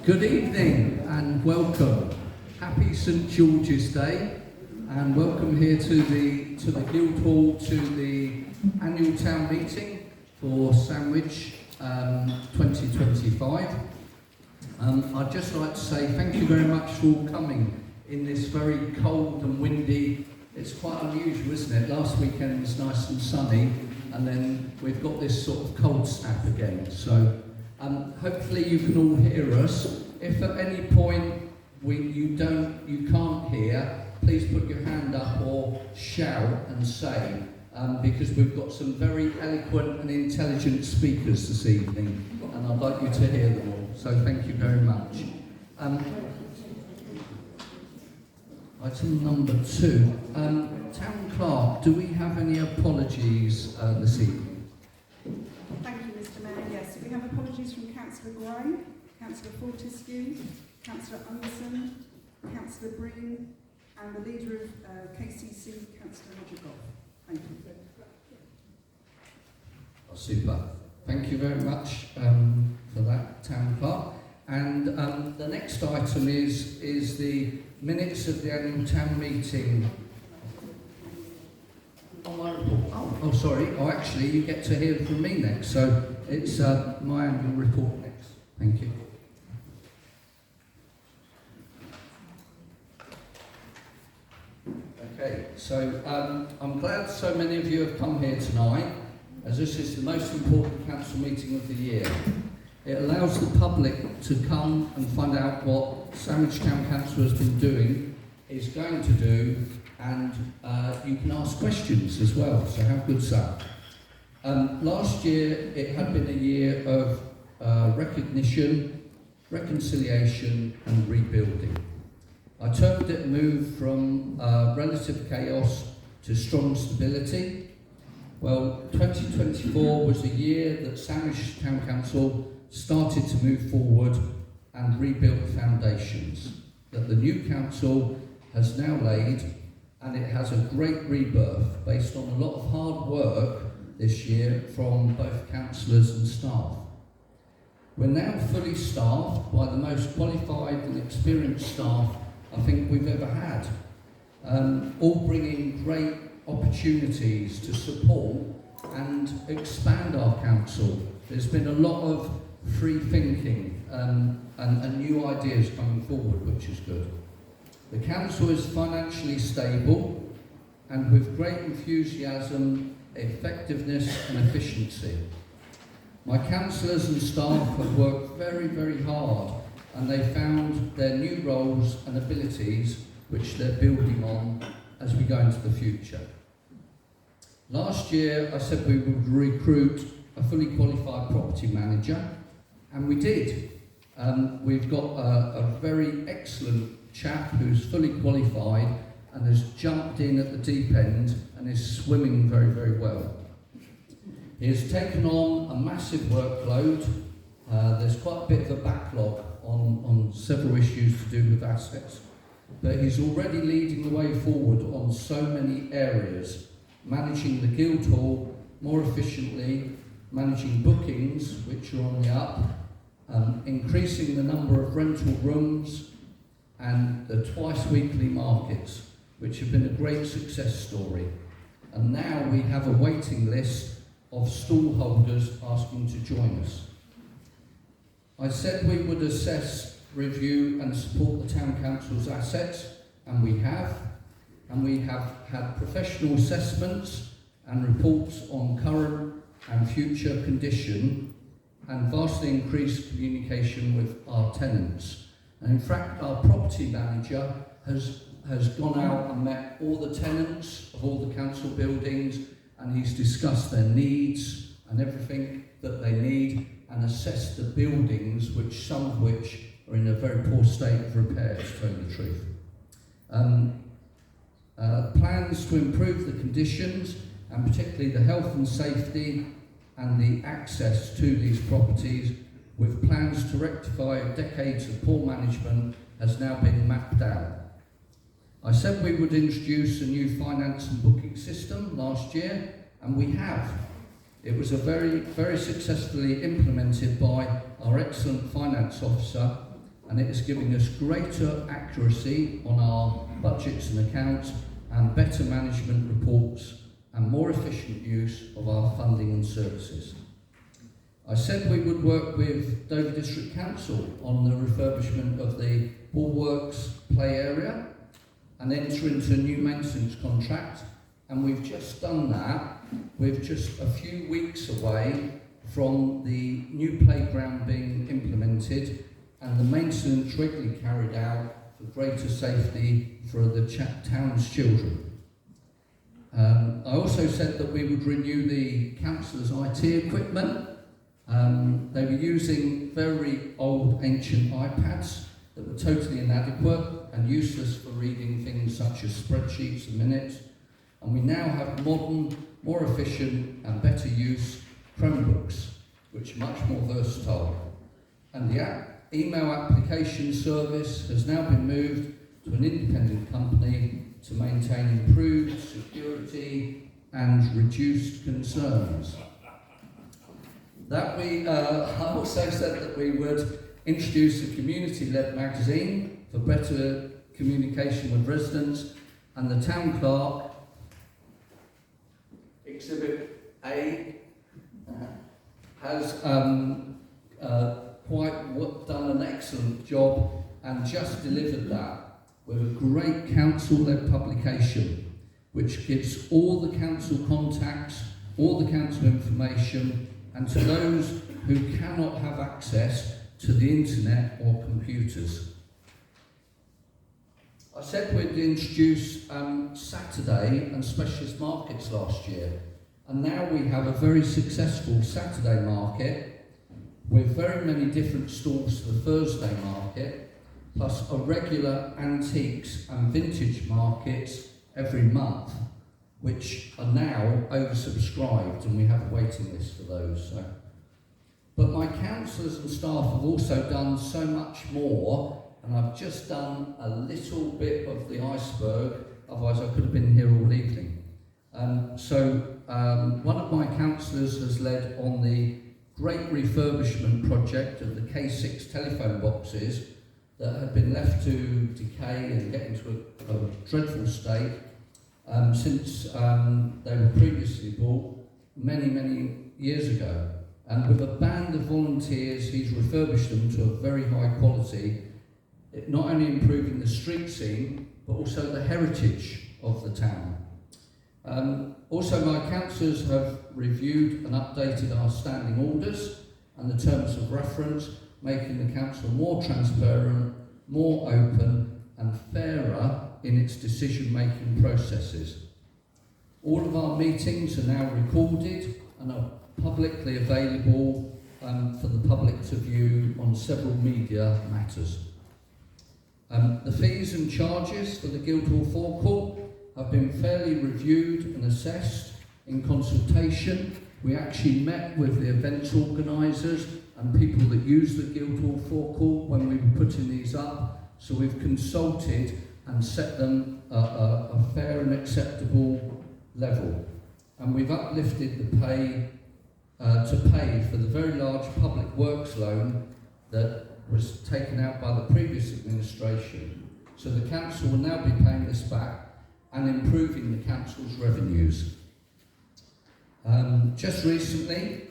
Good evening and welcome. Happy St George's Day and welcome here to the Guildhall to the annual town meeting for Sandwich 2025. I'd just like to say thank you very much for coming in this very cold and windy. It's quite unusual, isn't it? Last weekend was nice and sunny and then we've got this sort of cold snap again. So hopefully you can all hear us. If at any point you can't hear, please put your hand up or shout and say, because we've got some very eloquent and intelligent speakers this evening, and I'd like you to hear them all. So thank you very much. Item number 2. Town Clerk, do we have any apologies this evening? Thank you, Mr Mayor. Yes, we have apologies from Councillor Gray, Councillor Fortescue, Councillor Anderson, Councillor Breen, and the leader of KCC, Councillor Roger Goff. Thank you. Oh, super. Thank you very much for that, Town Clerk. And the next item is the minutes of the annual town meeting. Oh, sorry. Oh, actually, you get to hear from me next. So it's my annual report next. Thank you. Okay, so I'm glad so many of you have come here tonight, as this is the most important council meeting of the year. It allows the public to come and find out what Sandwich Town Council has been doing, is going to do, and you can ask questions as well, so how good's that? Last year it had been a year of recognition, reconciliation and rebuilding. I termed it a move from relative chaos to strong stability. Well, 2024 was the year that Sandwich Town Council started to move forward and rebuild foundations that the new council has now laid, and it has a great rebirth based on a lot of hard work this year from both councillors and staff. We're now fully staffed by the most qualified and experienced staff I think we've ever had, all bringing great opportunities to support and expand our council. There's been a lot of free thinking and new ideas coming forward, which is good. The council is financially stable and with great enthusiasm, effectiveness and efficiency. My councillors and staff have worked very, very hard, and they found their new roles and abilities which they're building on as we go into the future. Last year I said we would recruit a fully qualified property manager, and we did. We've got a very excellent chap who's fully qualified and has jumped in at the deep end and is swimming very, very well. He has taken on a massive workload. There's quite a bit of a backlog on several issues to do with assets, but he's already leading the way forward on so many areas, managing the Guildhall more efficiently, managing bookings, which are on the up, increasing the number of rental rooms, and the twice weekly markets, which have been a great success story. And now we have a waiting list of stall holders asking to join us. I said we would assess, review and support the Town Council's assets, and we have. And we have had professional assessments and reports on current and future condition, and vastly increased communication with our tenants. And in fact, our property manager has gone out and met all the tenants of all the council buildings, and he's discussed their needs and everything that they need, and assessed the buildings, some of which are in a very poor state of repair, to tell you the truth. Plans to improve the conditions, and particularly the health and safety and the access to these properties, with plans to rectify decades of poor management, has now been mapped out. I said we would introduce a new finance and booking system last year, and we have. It was a very successfully implemented by our excellent finance officer, and it is giving us greater accuracy on our budgets and accounts, and better management reports, and more efficient use of our funding and services. I said we would work with Dover District Council on the refurbishment of the Bulwarks play area and enter into a new maintenance contract, and we've just done that. We're just a few weeks away from the new playground being implemented and the maintenance regularly carried out for greater safety for the town's children. I also said that we would renew the councillors' IT equipment. They were using very old, ancient iPads that were totally inadequate and useless for reading things such as spreadsheets and minutes. And we now have modern, more efficient and better use Chromebooks, which are much more versatile. And the email application service has now been moved to an independent company to maintain improved security and reduced concerns. I also said that we would introduce a community-led magazine for better communication with residents, and the town clerk, Exhibit A, has done an excellent job and just delivered that with a great council-led publication which gives all the council contacts, all the council information, and to those who cannot have access to the internet or computers. I said we'd introduce Saturday and specialist markets last year, and now we have a very successful Saturday market with very many different stalls to the Thursday market, plus a regular antiques and vintage markets every month, which are now oversubscribed, and we have a waiting list for those. So. But my councillors and staff have also done so much more, and I've just done a little bit of the iceberg, otherwise I could have been here all evening. One of my councillors has led on the great refurbishment project of the K6 telephone boxes that had been left to decay and get into a dreadful state since they were previously bought many years ago. And with a band of volunteers, he's refurbished them to a very high quality, not only improving the street scene, but also the heritage of the town. Also, my councillors have reviewed and updated our standing orders and the terms of reference, making the council more transparent, more open and fairer in its decision-making processes. All of our meetings are now recorded and are publicly available for the public to view on several media matters. The fees and charges for the Guildhall forecourt have been fairly reviewed and assessed in consultation. We actually met with the events organisers and people that use the Guildhall forecourt when we were putting these up, so we've consulted and set them a fair and acceptable level. And we've uplifted the pay to pay for the very large public works loan that was taken out by the previous administration. So the council will now be paying this back and improving the council's revenues. Just recently,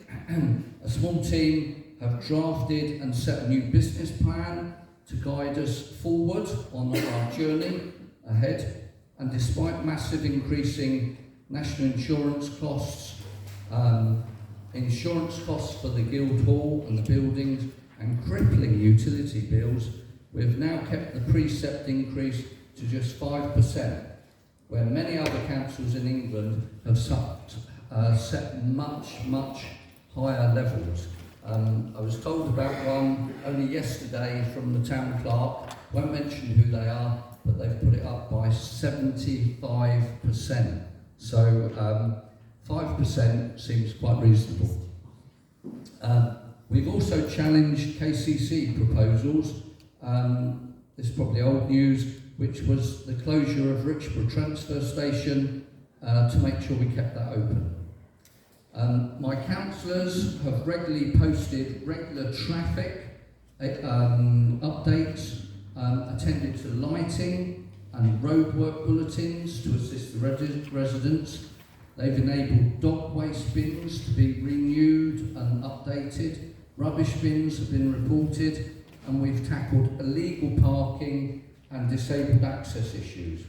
a small team have drafted and set a new business plan to guide us forward on our journey ahead. And despite massive increasing national insurance costs for the Guildhall and the buildings, and crippling utility bills, we've now kept the precept increase to just 5%, where many other councils in England have set much higher levels. I was told about one only yesterday from the town clerk. Won't mention who they are, but they've put it up by 75%. So 5% seems quite reasonable. We've also challenged KCC proposals. This is probably old news, which was the closure of Richborough Transfer Station to make sure we kept that open. My councillors have regularly posted regular traffic updates, attended to lighting and roadwork bulletins to assist the residents. They've enabled dog waste bins to be renewed and updated. Rubbish bins have been reported, and we've tackled illegal parking and disabled access issues.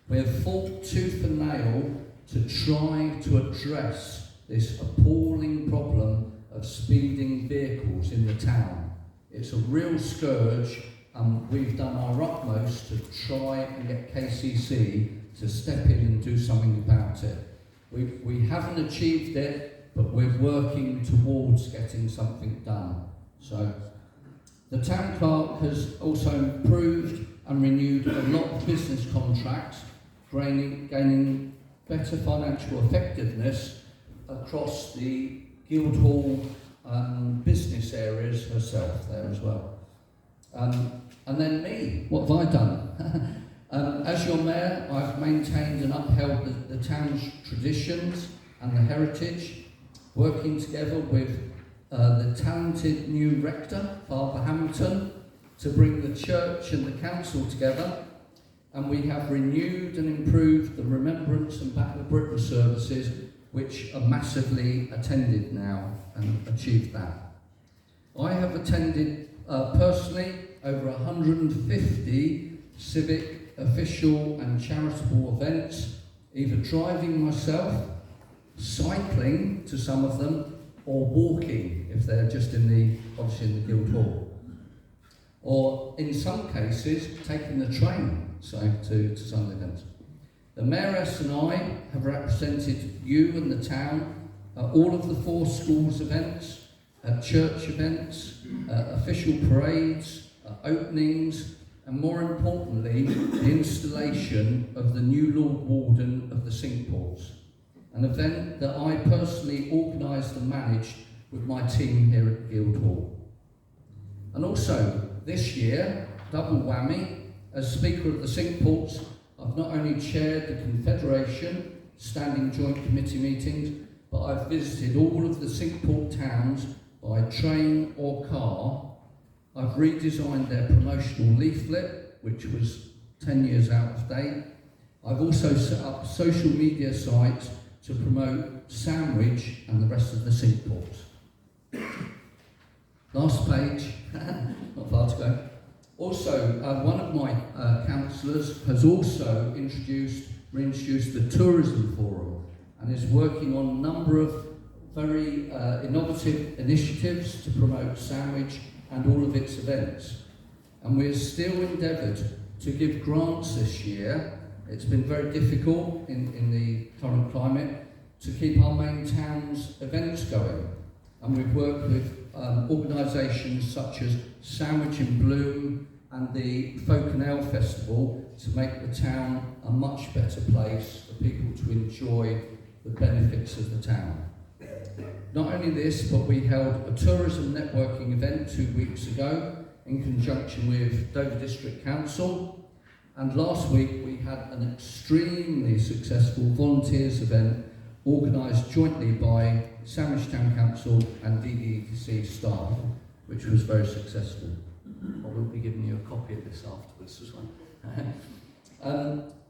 We have fought tooth and nail to try to address this appalling problem of speeding vehicles in the town. It's a real scourge, and we've done our utmost to try and get KCC to step in and do something about it. We haven't achieved it, but we're working towards getting something done. So the town clerk has also improved and renewed a lot of business contracts, gaining better financial effectiveness across the Guildhall business areas herself there as well. And then me, what have I done? As your mayor, I've maintained and upheld the town's traditions and the heritage, working together with the talented new rector, Father Hamilton, to bring the church and the council together. And we have renewed and improved the Remembrance and Battle of Britain services, which are massively attended now, and achieved that. I have attended personally over 150 civic, official and charitable events, either driving myself, cycling to some of them, or walking if they're just obviously in the Guildhall. Or in some cases, taking the train to some events. The Mayoress and I have represented you and the town at all of the 4 schools events, at church events, official parades, openings, and more importantly, the installation of the new Lord Warden of the Cinque-Ports, an event that I personally organised and managed with my team here at Guildhall. And also, this year, double whammy, as Speaker of the Cinque-Ports, I've not only chaired the Confederation Standing Joint Committee meetings, but I've visited all of the Cinque-Port towns by train or car. I've redesigned their promotional leaflet, which was 10 years out of date. I've also set up social media sites to promote Sandwich and the rest of the Cinque-Ports. Last page, not far to go. Also, one of my councillors has also reintroduced the Tourism Forum and is working on a number of very innovative initiatives to promote Sandwich and all of its events. And we're still endeavoured to give grants this year. It's been very difficult in the current climate to keep our main town's events going. And we've worked with organisations such as Sandwich in Bloom and the Folk and Ale Festival to make the town a much better place for people to enjoy the benefits of the town. Not only this, but we held a tourism networking event 2 weeks ago in conjunction with Dover District Council, and last week we had an extremely successful volunteers event organised jointly by Sandwich Town Council and DDC staff, which was very successful. I will be giving you a copy of this afterwards as well.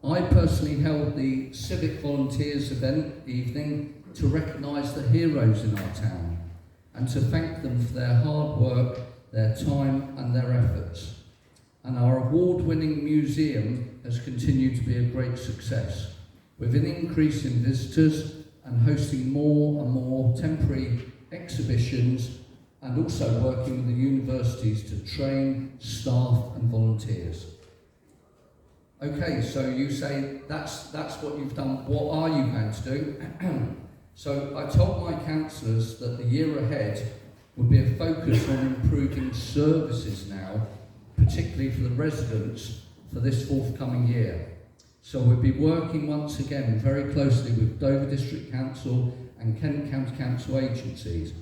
I personally held the Civic Volunteers event evening to recognise the heroes in our town and to thank them for their hard work, their time and their efforts. And our award-winning museum has continued to be a great success, with an increase in visitors and hosting more and more temporary exhibitions, and also working with the universities to train staff and volunteers. Okay, so you say that's what you've done. What are you going to do? So I told my councillors that the year ahead would be a focus on improving services now, particularly for the residents, for this forthcoming year. So we'll be working once again very closely with Dover District Council and Kent County Council agencies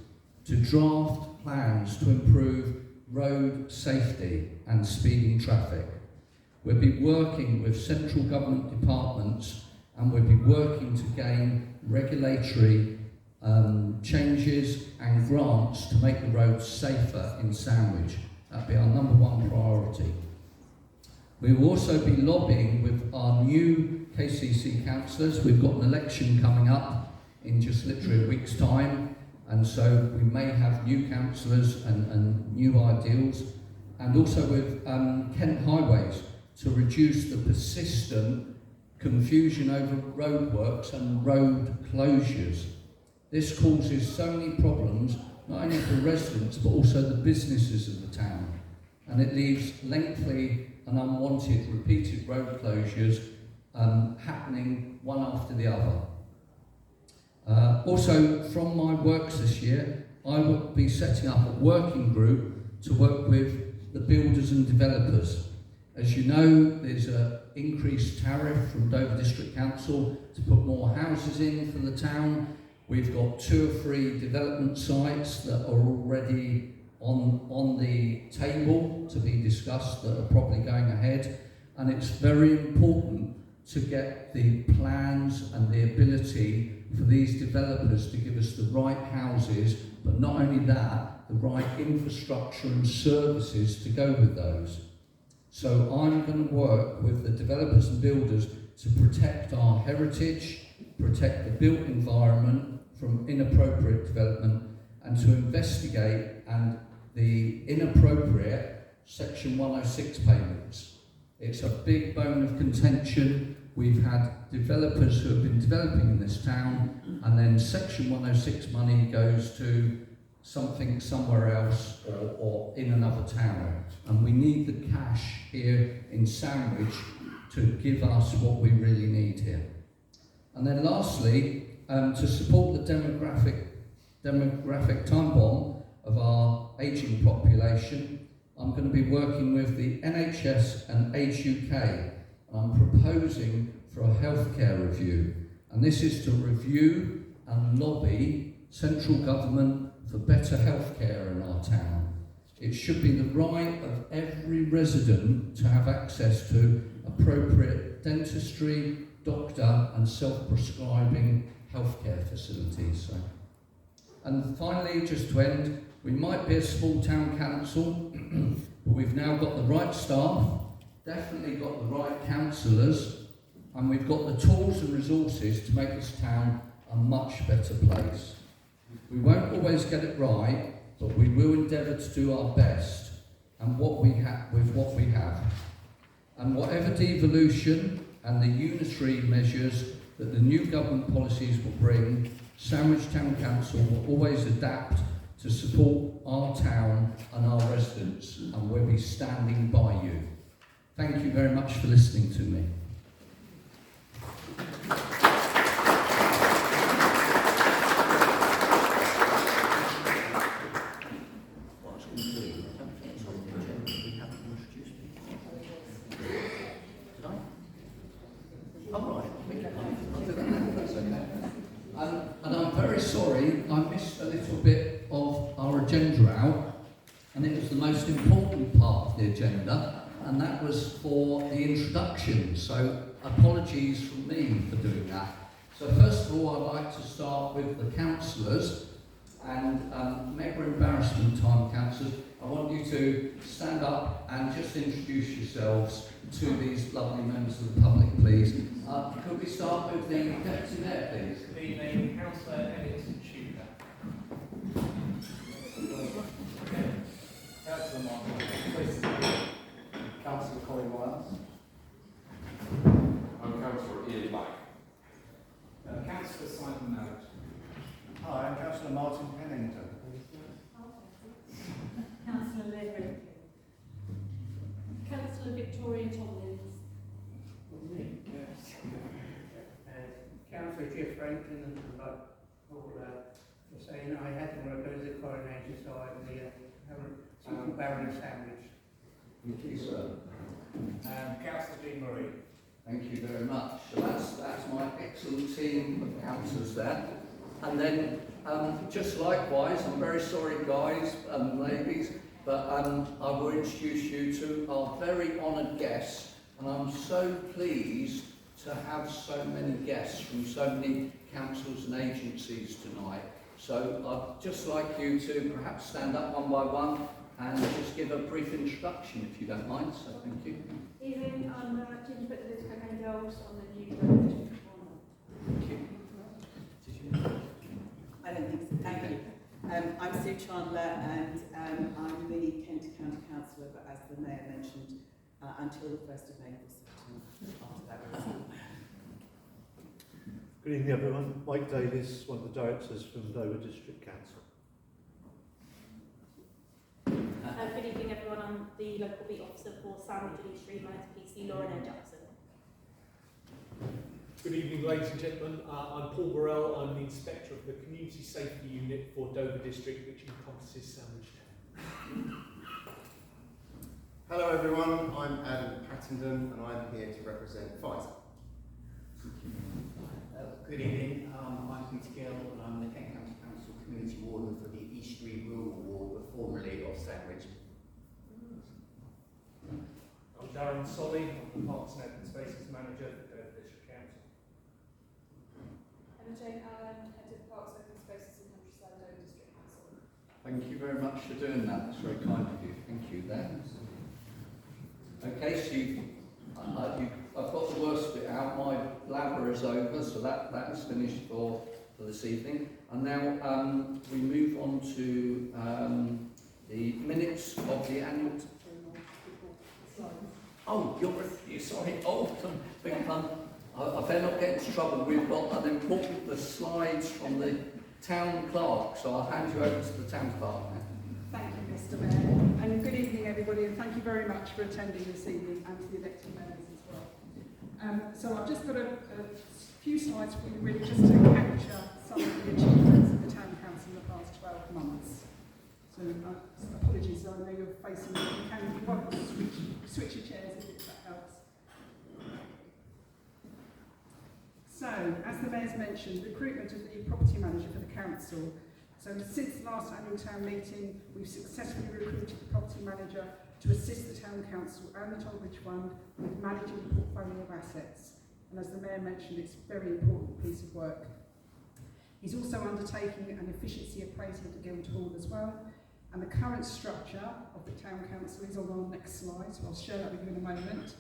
to draft plans to improve road safety and speeding traffic. We'll be working with central government departments, and we'll be working to gain regulatory changes and grants to make the roads safer in Sandwich. That'll be our number one priority. We will also be lobbying with our new KCC councillors. We've got an election coming up in just literally a week's time, and so we may have new councillors and new ideals, and also with Kent Highways to reduce the persistent confusion over roadworks and road closures. This causes so many problems, not only for residents but also the businesses of the town, and it leaves lengthy and unwanted repeated road closures happening one after the other. Also, from my works this year, I will be setting up a working group to work with the builders and developers. As you know, there's an increased tariff from Dover District Council to put more houses in for the town. We've got 2 or 3 development sites that are already on the table to be discussed that are probably going ahead, and it's very important to get the plans and the ability for these developers to give us the right houses, but not only that, the right infrastructure and services to go with those. So I'm going to work with the developers and builders to protect our heritage, protect the built environment from inappropriate development, and to investigate and the inappropriate Section 106 payments. It's a big bone of contention. We've had developers who have been developing in this town, and then Section 106 money goes to something somewhere else or in another town. And we need the cash here in Sandwich to give us what we really need here. And then lastly, to support the demographic time bomb of our ageing population, I'm going to be working with the NHS and Age UK, and I'm proposing for a healthcare review. And this is to review and lobby central government for better healthcare in our town. It should be the right of every resident to have access to appropriate dentistry, doctor and self-prescribing healthcare facilities. And finally, just to end, we might be a small town council, but we've now got the right staff, definitely got the right councillors, and we've got the tools and resources to make this town a much better place. We won't always get it right, but we will endeavour to do our best and with what we have. And whatever devolution and the unitary measures that the new government policies will bring, Sandwich Town Council will always adapt to support our town and our residents, and we'll be standing by you. Thank you very much for listening to me. And I'm very sorry, I missed a little bit of our agenda out, and it was the most important part of the agenda, and that was for the introduction. So apologies from me for doing that. So first of all, I'd like to start with the councillors, and mega embarrassment time, councillors. I want you to stand up and just introduce yourselves to these lovely members of the public, please. Could we start with the deputy mayor, please? Good evening, Councillor Elliot Tudor. Councillor Martin, please. Councillor Colin Wiles. I'm Councillor Ian Black. Councillor Simon Mallet. Hi, I'm Councillor Martin Pennington. Councillor Levering. Councillor Victoria Tomlins. Councillor Jeff Franklin and for saying I had to work as a coronation, so I'm the Baron of Sandwich. Thank you, sir. Councillor Jean Marie. Thank you very much. So that's my excellent team of councillors there. And then, just likewise, I'm very sorry, guys and ladies, but I will introduce you to our very honoured guests, and I'm so pleased to have so many guests from so many councils and agencies tonight. So I'd just like you to perhaps stand up one by one and just give a brief introduction, if you don't mind. So thank you. Evening, I'm Jean Put the Cocaine Girls on the new district one. Thank you. Did you? I don't think so. Thank you. I'm Sue Chandler, and I'm the Kent County Councillor, but as the Mayor mentioned, until the 1st of May this September. After that, we'll see. Good evening everyone, Mike Davies, one of the directors from Dover District Council. Good evening, everyone. I'm the local beat officer for Sandwich and East Street. My name's PC Lauren O. Jackson. Good evening, ladies and gentlemen. I'm Paul Burrell. I'm the Inspector of the Community Safety Unit for Dover District, which encompasses Sandwich Town. Hello everyone, I'm Adam Pattenden and I'm here to represent Pfizer. Good evening, I'm Peter Gill and I'm the Kent County Council Community Warden for the East Street Rural Ward, but formerly of Sandwich. I'm Darren Solly, I'm the Parks and Open Spaces Manager for Dover District Council. Emma Jane Allen, Head of Parks, Open Spaces and Countryside, Dover District Council. Thank you very much for doing that. That's very kind of you. Thank you there. Okay, so I've got the worst bit out. My blabber is over, so that is finished for this evening. And now we move on to the minutes of the annual. Oh, you're sorry. Oh, big pun. I better not get into trouble. We've got the slides from the town clerk, so I'll hand you over to the town clerk now. Thank you, Mr. Mayor, and good evening everybody, and thank you very much for attending this evening and to the elected members as well. So I've just got a few slides for you really just to capture some of the achievements of the Town Council in the past 12 months. So apologies, I know you're facing, you can want to switch your chairs if that helps. So, as the Mayor's mentioned, recruitment of the property manager for the council. So since the last annual town meeting, we've successfully recruited the property manager to assist the town council and the Tollbridge Fund with managing the portfolio of assets. And as the Mayor mentioned, it's a very important piece of work. He's also undertaking an efficiency appraisal of the Guildhall as well. And the current structure of the town council is on our next slide, so I'll share that with you in a moment.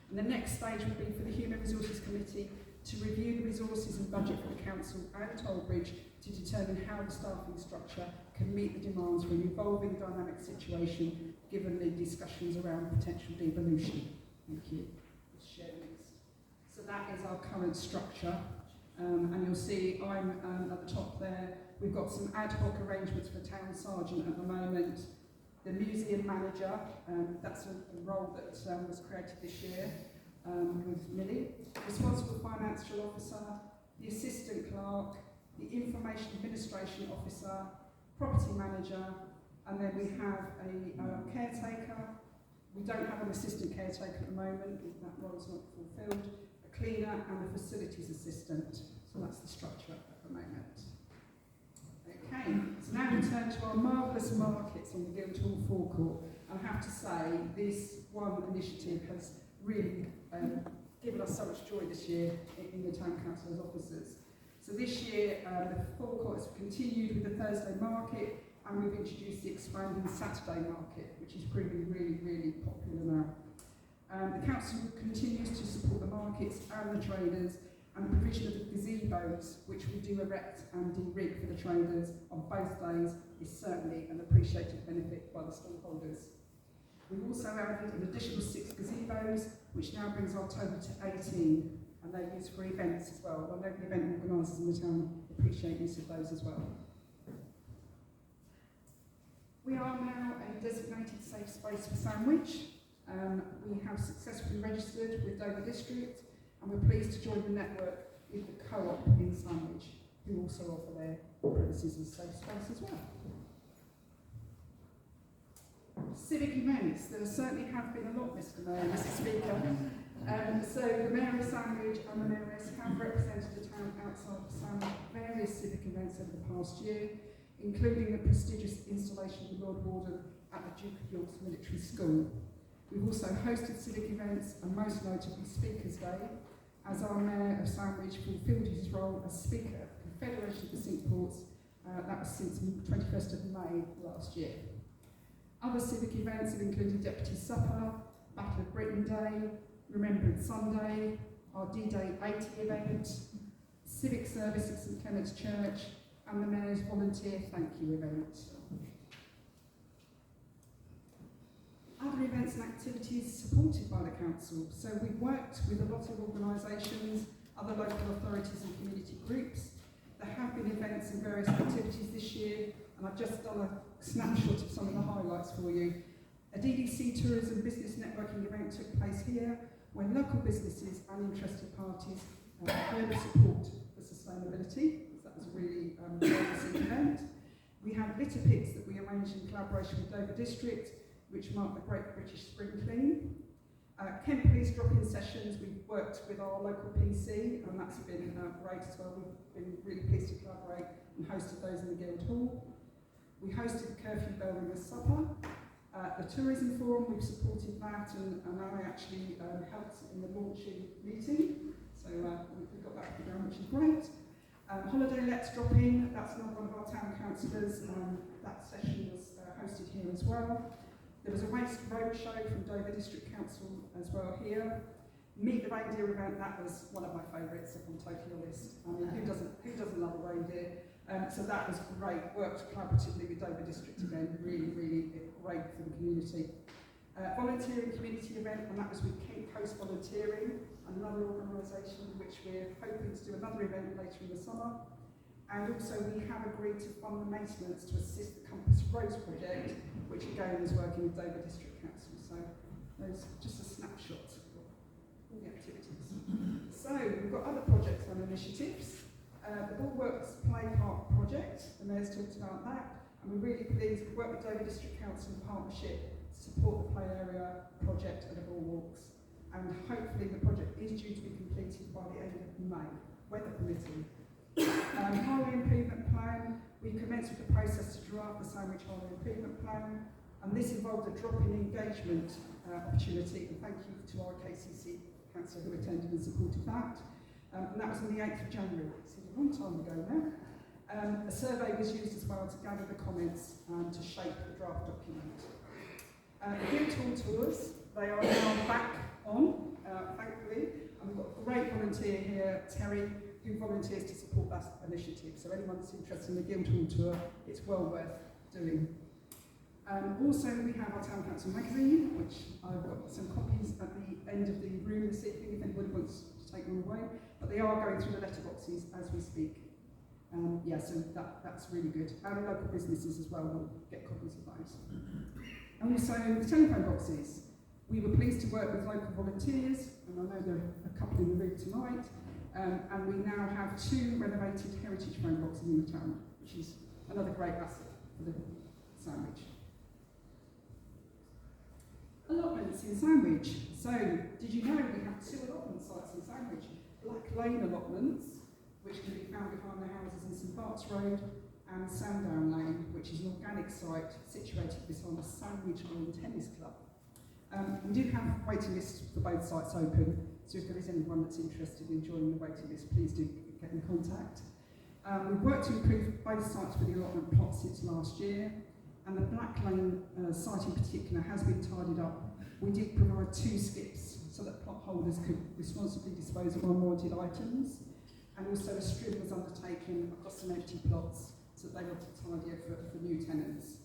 And the next stage will be for the Human Resources Committee to review the resources and budget for the council and Tollbridge to determine how the staffing structure can meet the demands for an evolving dynamic situation given the discussions around potential devolution. Thank you. Let's share next. So that is our current structure, and you'll see I'm at the top there. We've got some ad hoc arrangements for town sergeant at the moment. The museum manager, that's a role that was created this year with Millie. Responsible financial officer, the assistant clerk, the information administration officer, property manager, and then we have a caretaker. We don't have an assistant caretaker at the moment, that role is not fulfilled. A cleaner and a facilities assistant. So that's the structure at the moment. Okay, so now we turn to our marvellous markets on the Guildhall forecourt. I have to say, this one initiative has really given us so much joy this year in the Town Council's offices. So this year, the forecourt has continued with the Thursday market, and we've introduced the expanding Saturday market, which is proving really, really popular now. The council continues to support the markets and the traders, and the provision of the gazebos, which we do erect and de-rig for the traders on both days, is certainly an appreciated benefit by the stallholders. We've also added an additional 6 gazebos, which now brings our total to 18, and they're used for events as well. I know the event organisers in the town appreciate use of those as well. We are now a designated safe space for Sandwich. We have successfully registered with Dover District, and we're pleased to join the network with the co-op in Sandwich. who also offer their premises as safe space as well. Civic events. There certainly have been a lot, Mr Mayor and Mr Speaker. So the Mayor of Sandwich and the Mayoress have represented the town outside of Sandwich at various civic events over the past year, including the prestigious installation of the Lord Warden at the Duke of York's Military School. We've also hosted civic events, and most notably Speakers' Day, as our Mayor of Sandwich fulfilled his role as Speaker of the Confederation of the Cinque Ports. That was since 21st of May last year. Other civic events have included Deputy Supper, Battle of Britain Day, Remembrance Sunday, our D-Day 80 event, civic service at St Clement's Church, and the Mayor's Volunteer Thank You event. Other events and activities supported by the Council. So we've worked with a lot of organisations, other local authorities and community groups. There have been events and various activities this year, and I've just done a snapshot of some of the highlights for you. A DDC Tourism Business Networking event took place here, where local businesses and interested parties further support for sustainability. That was a really well-received event. We had litter picks that we arranged in collaboration with Dover District, which marked the Great British Spring Clean. Kent Police drop-in sessions, we've worked with our local PC, and that's been great as well. We've been really pleased to collaborate and hosted those in the Guildhall. We hosted Curfew Bell Ringers Supper. The Tourism Forum, we've supported that, and I actually helped in the launching meeting, so we've got that programme, which is great. Holiday Let's Drop In, that's not one of our town councillors, that session was hosted here as well. There was a Waste Roadshow from Dover District Council as well here. Meet the Reindeer event, that was one of my favourites, if I'm totally honest. I mean, who doesn't love a reindeer? So that was great, worked collaboratively with Dover District again, really, really great for the community. Volunteering community event, and that was with Kent Coast Volunteering, another organisation which we're hoping to do another event later in the summer. And also we have agreed to fund the maintenance to assist the Compass Roads project, which again is working with Dover District Council. So there's just a snapshot of all the activities. So we've got other projects and initiatives. The Bulwarks Play Park project, the Mayor's talked about that, and we're really pleased to work with Dover District Council in partnership to support the play area project at the Bulwarks. And hopefully the project is due to be completed by the end of May, weather permitting. Highway Improvement Plan, we commenced with the process to draft the Sandwich Highway Improvement Plan, and this involved a drop-in engagement opportunity, and thank you to our KCC councillor who attended and supported that. And that was on the 8th of January, so a long time ago now. A survey was used as well to gather the comments and to shape the draft document. The Guildhall tours, they are now back on, thankfully, and we've got a great volunteer here, Terry, who volunteers to support that initiative. So anyone that's interested in the Guildhall tour, it's well worth doing. Also, we have our Town Council magazine, which I've got some copies at the end of the room this evening if anybody wants to take them away. But they are going through the letterboxes as we speak. So that's really good. And local businesses as well will get copies of those. And also the telephone boxes. We were pleased to work with local volunteers, and I know there are a couple in the room tonight. And we now have 2 renovated heritage phone boxes in the town, which is another great asset for the Sandwich. Allotments in Sandwich. So, did you know we have 2 allotment sites in Sandwich? Black Lane allotments, which can be found behind the houses in St Bart's Road, and Sandown Lane, which is an organic site situated beside the Sandwich Lawn Tennis Club. We do have waiting lists for both sites open, so if there is anyone that's interested in joining the waiting list, please do get in contact. We've worked to improve both sites for the allotment plot since last year, and the Black Lane site in particular has been tidied up. We did provide 2 skips so that plot holders could responsibly dispose of unwanted items, and also a strip was undertaken across some empty plots so that they were tidier for new tenants.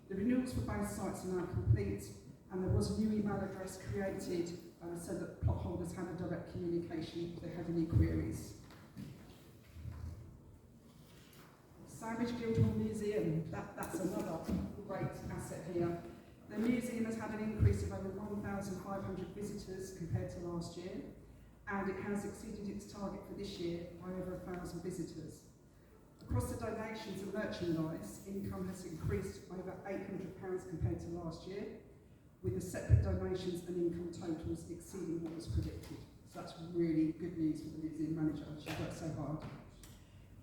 The renewals for both sites are now complete, and there was a new email address created so that plot holders had a direct communication if they had any queries. Sandwich Guildhall Museum, that's another great asset here. The museum has had an increase of over 1,500 visitors compared to last year, and it has exceeded its target for this year by over 1,000 visitors. Across the donations and merchandise, income has increased over £800 compared to last year, with the separate donations and income totals exceeding what was predicted. So that's really good news for the museum manager. She worked so hard.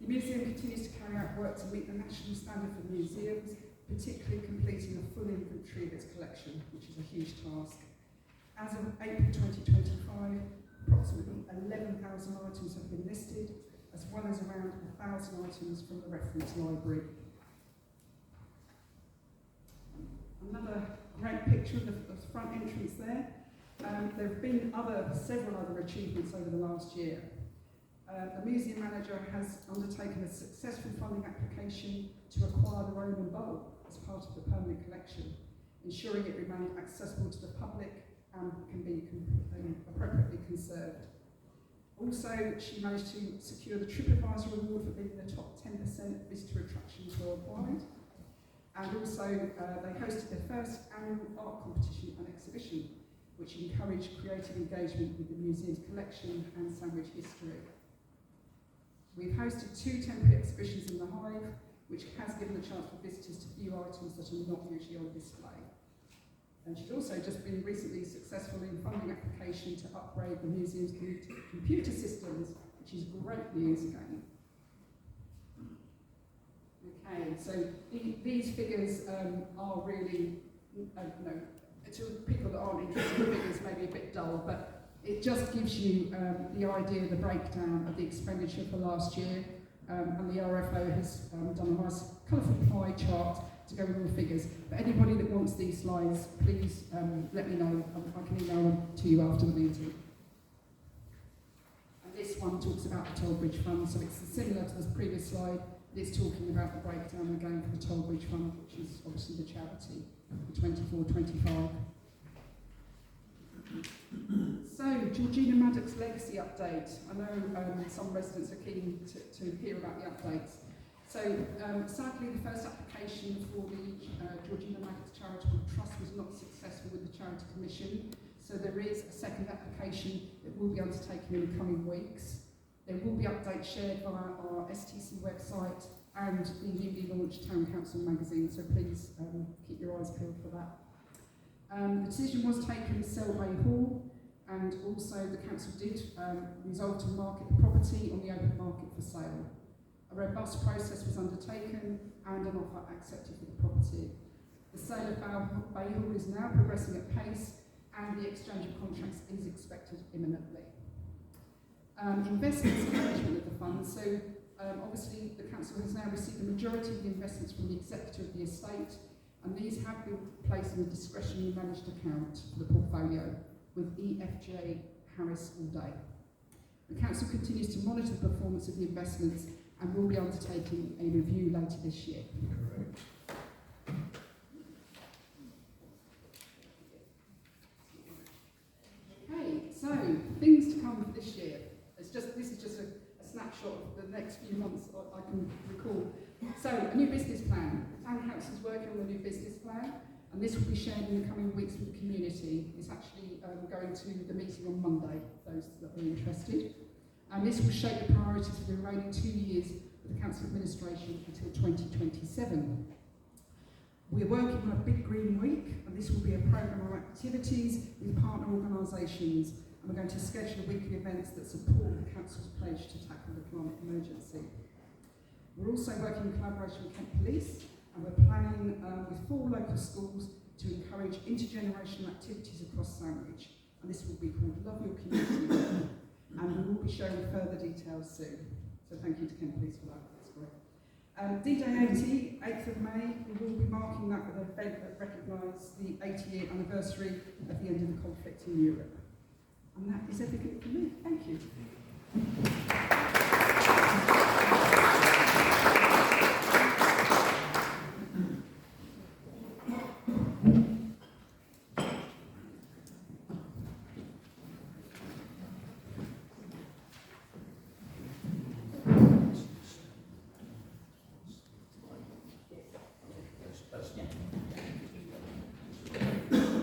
The museum continues to carry out work to meet the national standard for museums, particularly completing a full inventory of its collection, which is a huge task. As of April 2025, approximately 11,000 items have been listed, as well as around 1,000 items from the reference library. Another great picture of the front entrance there. There have been several other achievements over the last year. The museum manager has undertaken a successful funding application to acquire the Roman bowl as part of the permanent collection, ensuring it remained accessible to the public and can be appropriately conserved. Also, she managed to secure the TripAdvisor Award for being in the top 10% visitor attractions worldwide. And also, they hosted their first annual art competition and exhibition, which encouraged creative engagement with the museum's collection and sandwich history. We've hosted 2 temporary exhibitions in the Hive, which has given a chance for visitors to view items that are not usually on display. And she's also just been recently successful in funding application to upgrade the museum's computer systems, which is great news again. Okay, so these figures are really, to people that aren't interested in figures, maybe a bit dull, but it just gives you the idea of the breakdown of the expenditure for last year, and the RFO has done a nice colourful pie chart to go with all the figures. But anybody that wants these slides, please let me know. I can email them to you after the meeting. And this one talks about the Toll Bridge Fund, so it's similar to the previous slide. It's talking about the breakdown again for the Toll Bridge Fund, which is obviously the charity for 24-25. So, Georgina Maddox's legacy update. I know some residents are keen to hear about the updates. So, sadly, the first application for the Georgina Maddox Charitable Trust was not successful with the Charity Commission. So there is a second application that will be undertaken in the coming weeks. There will be updates shared via our STC website and the newly launched Town Council magazine, so please keep your eyes peeled for that. The decision was taken to sell Bay Hall, and also the council did resolve to market the property on the open market for sale. A robust process was undertaken and an offer accepted for the property. The sale of Bay Hall is now progressing at pace, and the exchange of contracts is expected imminently. Investments and management of the fund. So obviously the council has now received the majority of the investments from the executor of the estate, and these have been placed in a discretionary managed account for the portfolio with EFJ Harris all day. The council continues to monitor the performance of the investments and will be undertaking a review later this year. Correct. Okay, so things to come for this year. This is just a snapshot of the next few months I can recall. So, a new business plan. The Town Council is working on a new business plan, and this will be shared in the coming weeks with the community. It's actually going to the meeting on Monday, those that are interested. And this will shape the priorities for the remaining 2 years of the Council administration until 2027. We're working on a Big Green Week, and this will be a programme of activities with partner organisations, and we're going to schedule weekly events that support the Council's pledge to tackle the climate emergency. We're also working in collaboration with Kent Police, and we're planning with 4 local schools to encourage intergenerational activities across Sandwich, and this will be called Love Your Community, and we will be sharing further details soon. So thank you to Kent Police for that, that's great. D-Day 80, 8th of May, we will be marking that with an event that recognises the 80-year anniversary of the end of the conflict in Europe. And that is everything from me. Thank you.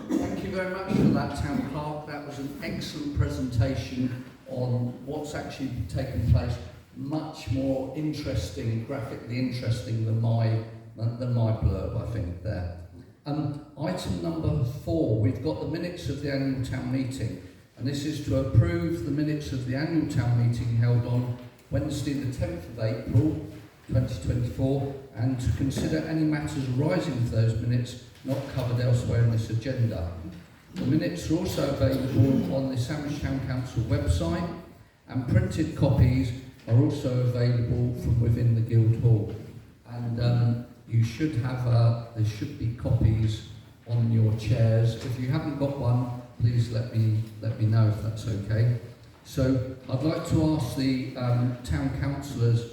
Thank you very much for that, Town Clerk. That was an excellent presentation on what's actually taken place much more interesting, graphically interesting than my blurb, I think, there. Item number 4, we've got the minutes of the annual town meeting, and this is to approve the minutes of the annual town meeting held on Wednesday the 10th of April 2024, and to consider any matters arising from those minutes not covered elsewhere in this agenda. The minutes are also available on the Sandwich Town Council website, and printed copies are also available from within the Guildhall. And you should have, there should be copies on your chairs. If you haven't got one, please let me know if that's okay. So I'd like to ask the town councillors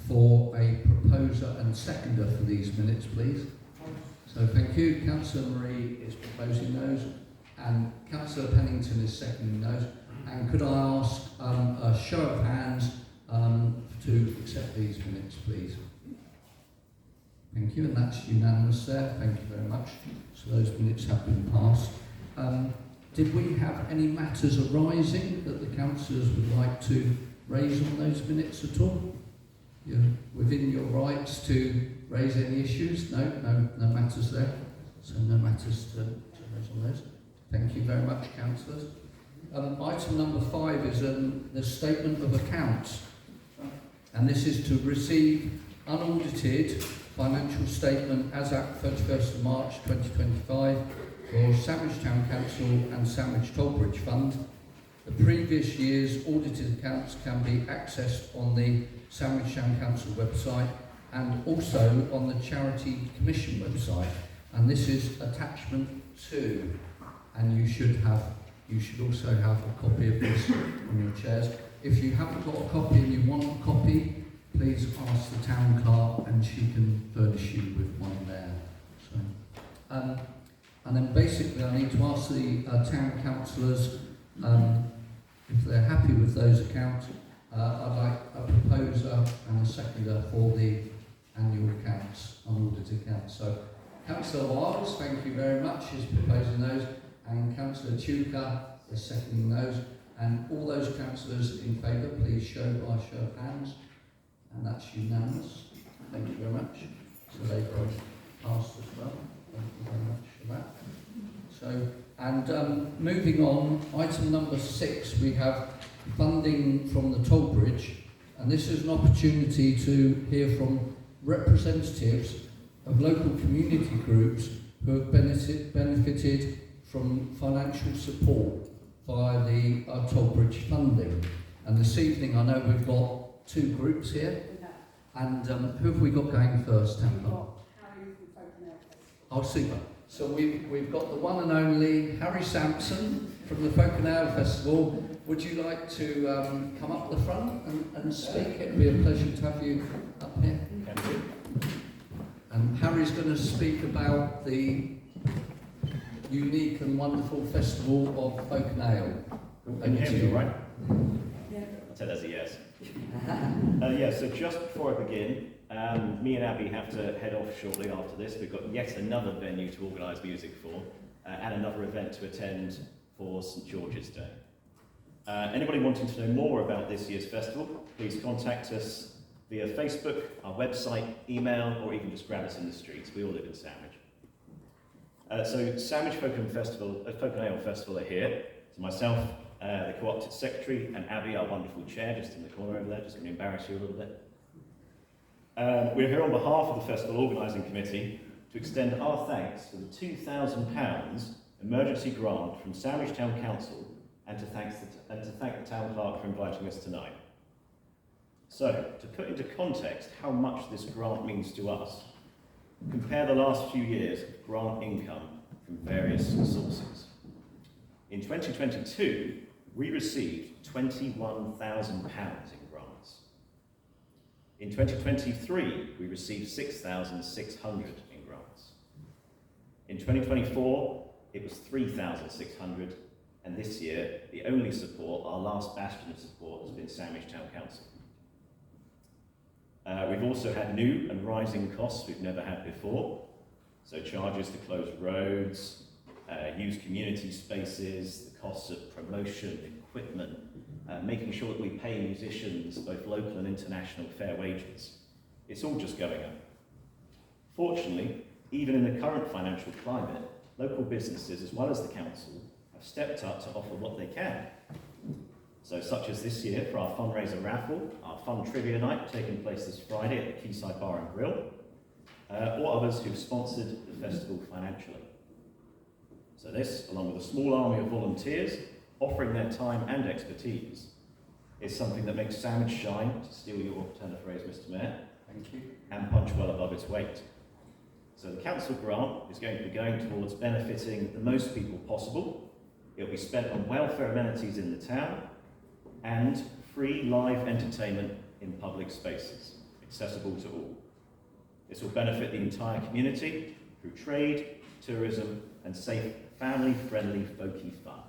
for a proposer and seconder for these minutes, please. So thank you. Councillor Marie is proposing those, and Councillor Pennington is seconding those. And could I ask a show of hands to accept these minutes, please? Thank you, and that's unanimous there. Thank you very much. So those minutes have been passed. Did we have any matters arising that the councillors would like to raise on those minutes at all? You're within your rights to raise any issues? No matters there. So no matters to raise on those. Thank you very much, councillors. Item number 5 is the statement of accounts, and this is to receive unaudited financial statement as at 31st of March 2025 for Sandwich Town Council and Sandwich Tollbridge Fund. The previous year's audited accounts can be accessed on the Sandwich Town Council website and also on the Charity Commission website, and this is attachment 2, and you should also have a copy of this on your chairs. If you haven't got a copy and you want a copy, please ask the town clerk and she can furnish you with one there. So, and then basically I need to ask the town councillors if they're happy with those accounts. I'd like a proposer and a seconder for the annual accounts, unaudited accounts. So Councillor Wiles, thank you very much, is proposing those, and Councillor Tuka is seconding those. And all those councillors in favour, please show by show of hands. And that's unanimous. Thank you very much. So they've both passed as well. Thank you very much for that. So, and moving on, item number 6, we have funding from the toll bridge, and this is an opportunity to hear from representatives of local community groups who have benefited from financial support via the toll bridge funding. And this evening I know we've got 2 groups here, and who have we got going first, Tampa? Oh, super. So we've got the one and only Harry Sampson from the Folk and Ale Festival. Would you like to come up the front and speak? It'd be a pleasure to have you up here. And Harry's going to speak about the unique and wonderful festival of Folk and Ale. Can you hear me, right? Yeah. I'll tell that's a yes. Yeah, so just before I begin, me and Abby have to head off shortly after this. We've got yet another venue to organise music for, and another event to attend for St George's Day. Anybody wanting to know more about this year's festival, please contact us via Facebook, our website, email, or even just grab us in the streets. We all live in Sandwich. So Sandwich Folk and Ale Festival are here. So myself, the co-opted secretary, and Abby, our wonderful chair, just in the corner over there, just going to embarrass you a little bit. We're here on behalf of the Festival Organising Committee to extend our thanks for the £2,000 emergency grant from Sandwich Town Council and to thank the Town Clerk for inviting us tonight. So, to put into context how much this grant means to us, compare the last few years of grant income from various sources. In 2022, we received £21,000 in grants. In 2023, we received 6,600 in grants. In 2024, it was 3,600, and this year, the only support, our last bastion of support, has been Sandwich Town Council. We've also had new and rising costs we've never had before, so charges to close roads, use community spaces, the costs of promotion, equipment, making sure that we pay musicians, both local and international, fair wages. It's all just going up. Fortunately, even in the current financial climate, local businesses, as well as the council, have stepped up to offer what they can. So such as this year for our fundraiser raffle, our fun trivia night taking place this Friday at the Quayside Bar and Grill, or others who've sponsored the festival financially. So this, along with a small army of volunteers, offering their time and expertise, is something that makes Sandwich shine, to steal your turn of phrase, Mr. Mayor, Thank you. and punch well above its weight. So the council grant is going to be going towards benefiting the most people possible. It will be spent on welfare amenities in the town and free live entertainment in public spaces, accessible to all. This will benefit the entire community through trade, tourism, and safe, family-friendly, folky fun.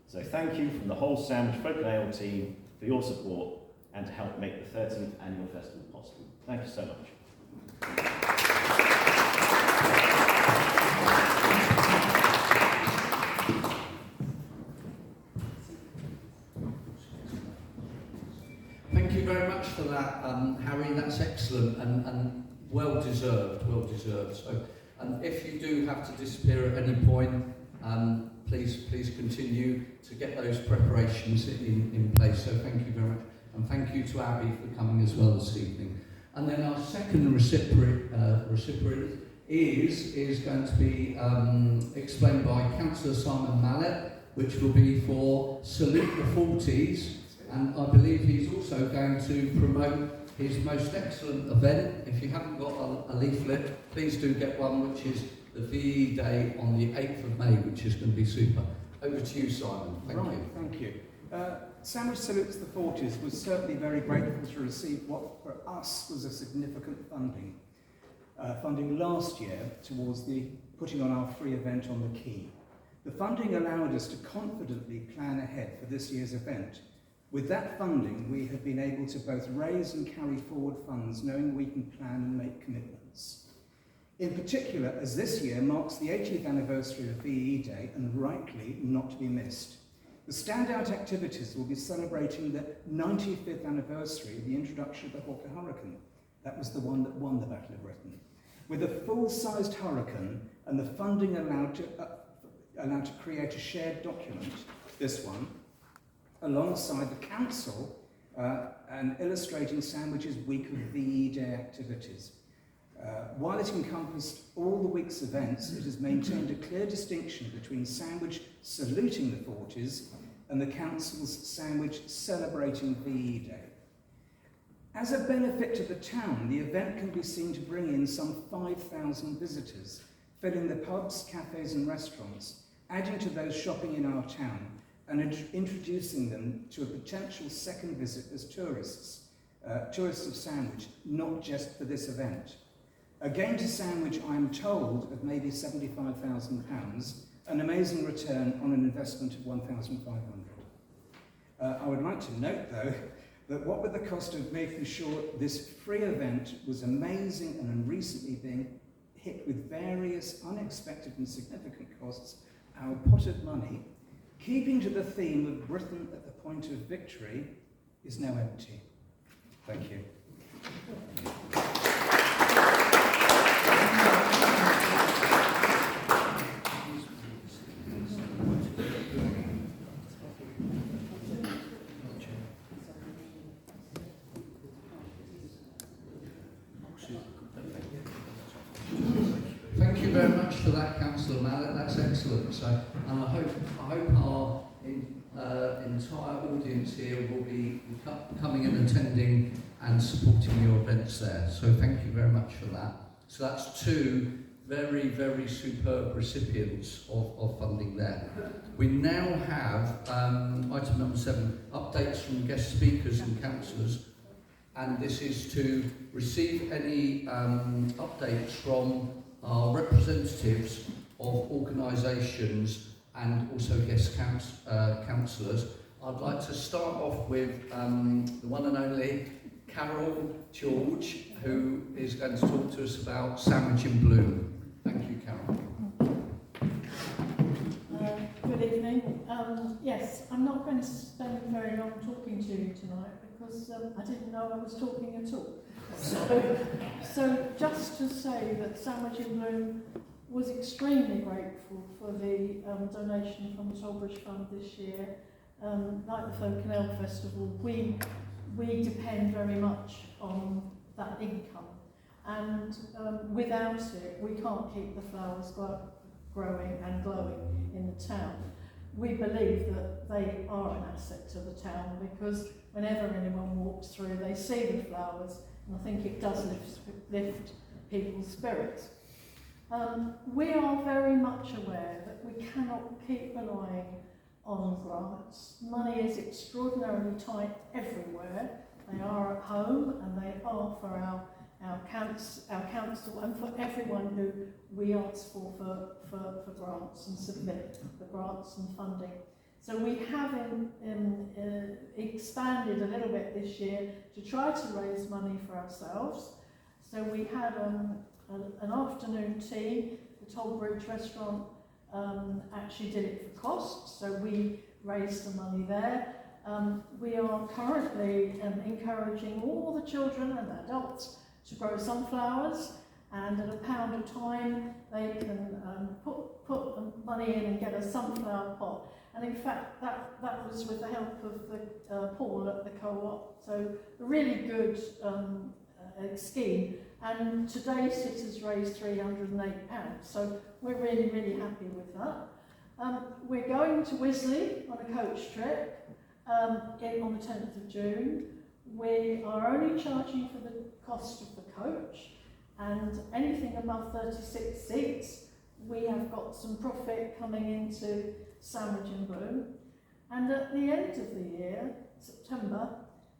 So thank you from the whole Sandwich Folk and Ale team for your support and to help make the 13th annual festival possible. Thank you so much. Thank you very much for that, Harry. That's excellent and well deserved, well deserved. So, if you do have to disappear at any point, please continue to get those preparations in place. So thank you very much, and thank you to Abby for coming as well this evening. And then our second recipient is going to be explained by Councillor Simon Mallet, which will be for Salute the 40s. And I believe he's also going to promote his most excellent event. If you haven't got a leaflet, please do get one, which is the VE Day on the 8th of May, which is going to be super. Over to you, Simon. Thank you. Thank you. Sandwich Salutes the 40s was certainly very grateful to receive what for us was a significant funding last year towards the putting on our free event on the Quay. The funding allowed us to confidently plan ahead for this year's event. With that funding, we have been able to both raise and carry forward funds, knowing we can plan and make commitments. In particular, as this year marks the 80th anniversary of VE Day, and rightly not to be missed. The standout activities will be celebrating the 95th anniversary of the introduction of the Hawker Hurricane. That was the one that won the Battle of Britain. With a full-sized Hurricane and the funding allowed to create a shared document, this one, alongside the council and illustrating Sandwich's week of VE Day activities. While it encompassed all the week's events, it has maintained a clear distinction between Sandwich saluting the 40s and the council's Sandwich celebrating VE Day. As a benefit to the town, the event can be seen to bring in some 5,000 visitors, filling the pubs, cafes and restaurants, adding to those shopping in our town, and introducing them to a potential second visit as tourists of Sandwich, not just for this event. A gain to Sandwich, I'm told, of maybe £75,000, an amazing return on an investment of £1,500. I would like to note, though, that what with the cost of making sure this free event was amazing and recently being hit with various unexpected and significant costs, our pot of money, keeping to the theme of Britain at the point of victory, is now empty. Thank you. Thank you very much for that, Councillor Mallet. That's excellent. So, and I hope our entire audience here will be coming and attending and supporting your events there. So, thank you very much for that. So, that's two very, very superb recipients of funding there. We now have item number 7, updates from guest speakers and councillors. And this is to receive any updates from our representatives of organisations and also guest councillors. I'd like to start off with the one and only Carol George, who is going to talk to us about Sandwich in Bloom. Thank you, Carol. not going to spend very long talking to you tonight because I didn't know I was talking at all. So just to say that Sandwich in Bloom was extremely grateful for the donation from the Tollbridge Fund this year. Like the Folk and Ale Festival, we depend very much on that income, and without it we can't keep the flowers growing and glowing in the town. We believe that they are an asset to the town because whenever anyone walks through they see the flowers, and I think it does lift people's spirits. We are very much aware that we cannot keep relying on grants. Money is extraordinarily tight everywhere. They are at home and they are for our council and for everyone who we ask for grants and submit the grants and funding. So we have expanded a little bit this year to try to raise money for ourselves. So we had an afternoon tea. The Tollbridge restaurant actually did it for cost, so we raised the money there. We are currently encouraging all the children and adults to grow sunflowers, and at £1 a time they can put the money in and get a sunflower pot. And in fact that was with the help of the Paul at the co-op, so a really good scheme. And today it has raised £308, so we're really, really happy with that. We're going to Wisley on a coach trip on the 10th of June. We are only charging for the cost of the coach, and anything above 36 seats, we have got some profit coming into Sandwich in Bloom. And at the end of the year, September,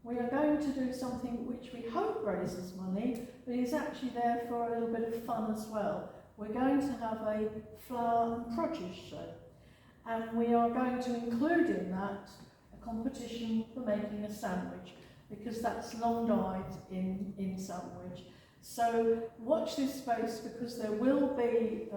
we are going to do something which we hope raises money, but is actually there for a little bit of fun as well. We're going to have a flower and produce show, and we are going to include in that a competition for making a sandwich, because that's long died in Sandwich. So watch this space, because there will be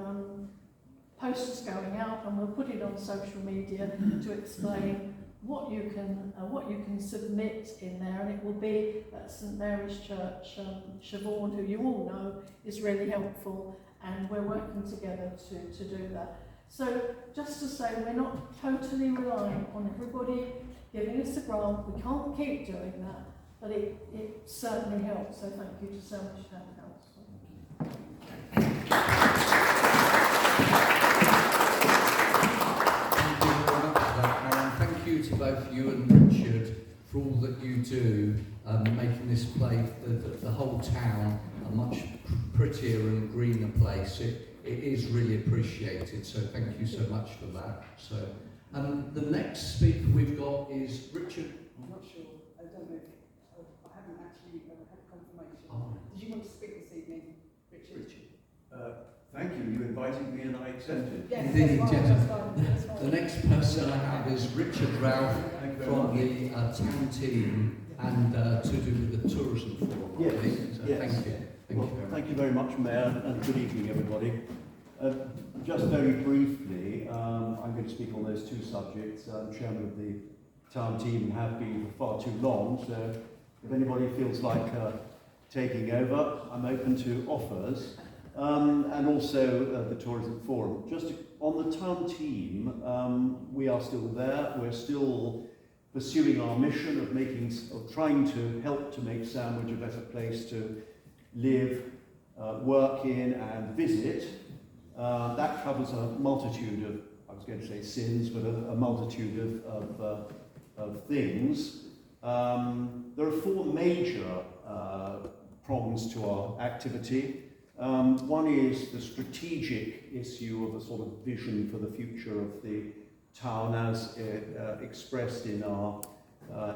posters going out, and we'll put it on social media to explain what you can submit in there, and it will be at St Mary's Church, Siobhan, who you all know is really helpful, and we're working together to do that. So just to say, we're not totally relying on everybody giving us a grant. We can't keep doing that, but it certainly helps. So thank you to Sandwich Town Council. Thank you to both you and Richard for all that you do, making this place, the whole town, a much prettier and greener place. It is really appreciated, so thank you so much for that. So, the next speaker we've got is Richard. I'm not sure, I don't know, I haven't actually had confirmation. Oh. Did you want to speak this evening, Richard? Thank you. You invited me and I accepted. Yes, Indeed, that's fine. The next person I have is Richard Ralph from the town team, and to do with the tourism forum. Yes, So yes. thank you. Thank you very much, Mayor, and good evening, everybody. Just very briefly, I'm going to speak on those two subjects. I'm chairman of the town team and have been for far too long, so if anybody feels like taking over, I'm open to offers. And also the tourism forum. Just on the town team, we are still there. We're still pursuing our mission of trying to help to make Sandwich a better place to live, work in, and visit. That covers a multitude of, I was going to say sins, but a multitude of things. There are four major prongs to our activity. One is the strategic issue of a sort of vision for the future of the town as expressed in our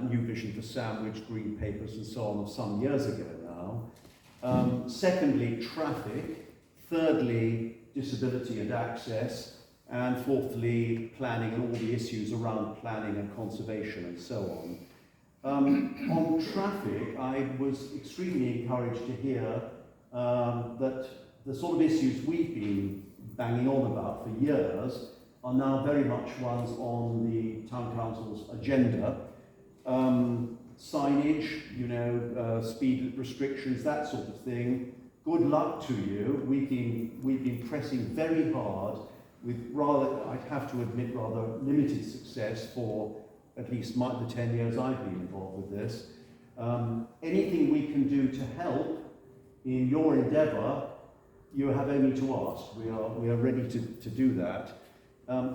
new vision for Sandwich, green papers and so on of some years ago now. Secondly, traffic. Thirdly, disability and access. And fourthly, planning and all the issues around planning and conservation and so on. On traffic, I was extremely encouraged to hear that the sort of issues we've been banging on about for years are now very much ones on the Town Council's agenda. Signage, you know, speed restrictions, that sort of thing. Good luck to you. We've been pressing very hard with rather, I'd have to admit, rather limited success for at least the 10 years I've been involved with this. Anything we can do to help in your endeavour, you have only to ask. We are ready to do that.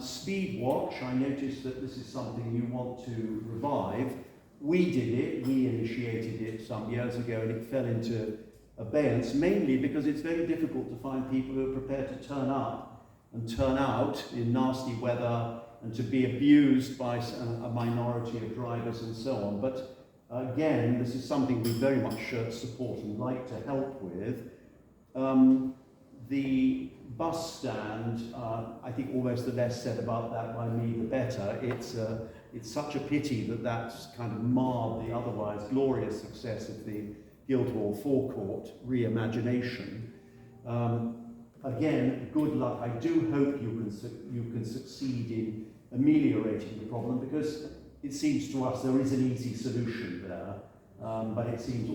Speed watch, I noticed that this is something you want to revive. We did it, we initiated it some years ago, and it fell into abeyance, mainly because it's very difficult to find people who are prepared to turn up and turn out in nasty weather and to be abused by a minority of drivers and so on. But again, this is something we very much support and like to help with. The bus stand, I think almost the less said about that by me, the better. It's such a pity that that's kind of marred the otherwise glorious success of the Guildhall forecourt reimagination. Again, good luck. I do hope you can succeed in ameliorating the problem, because it seems to us there is an easy solution there, but it seems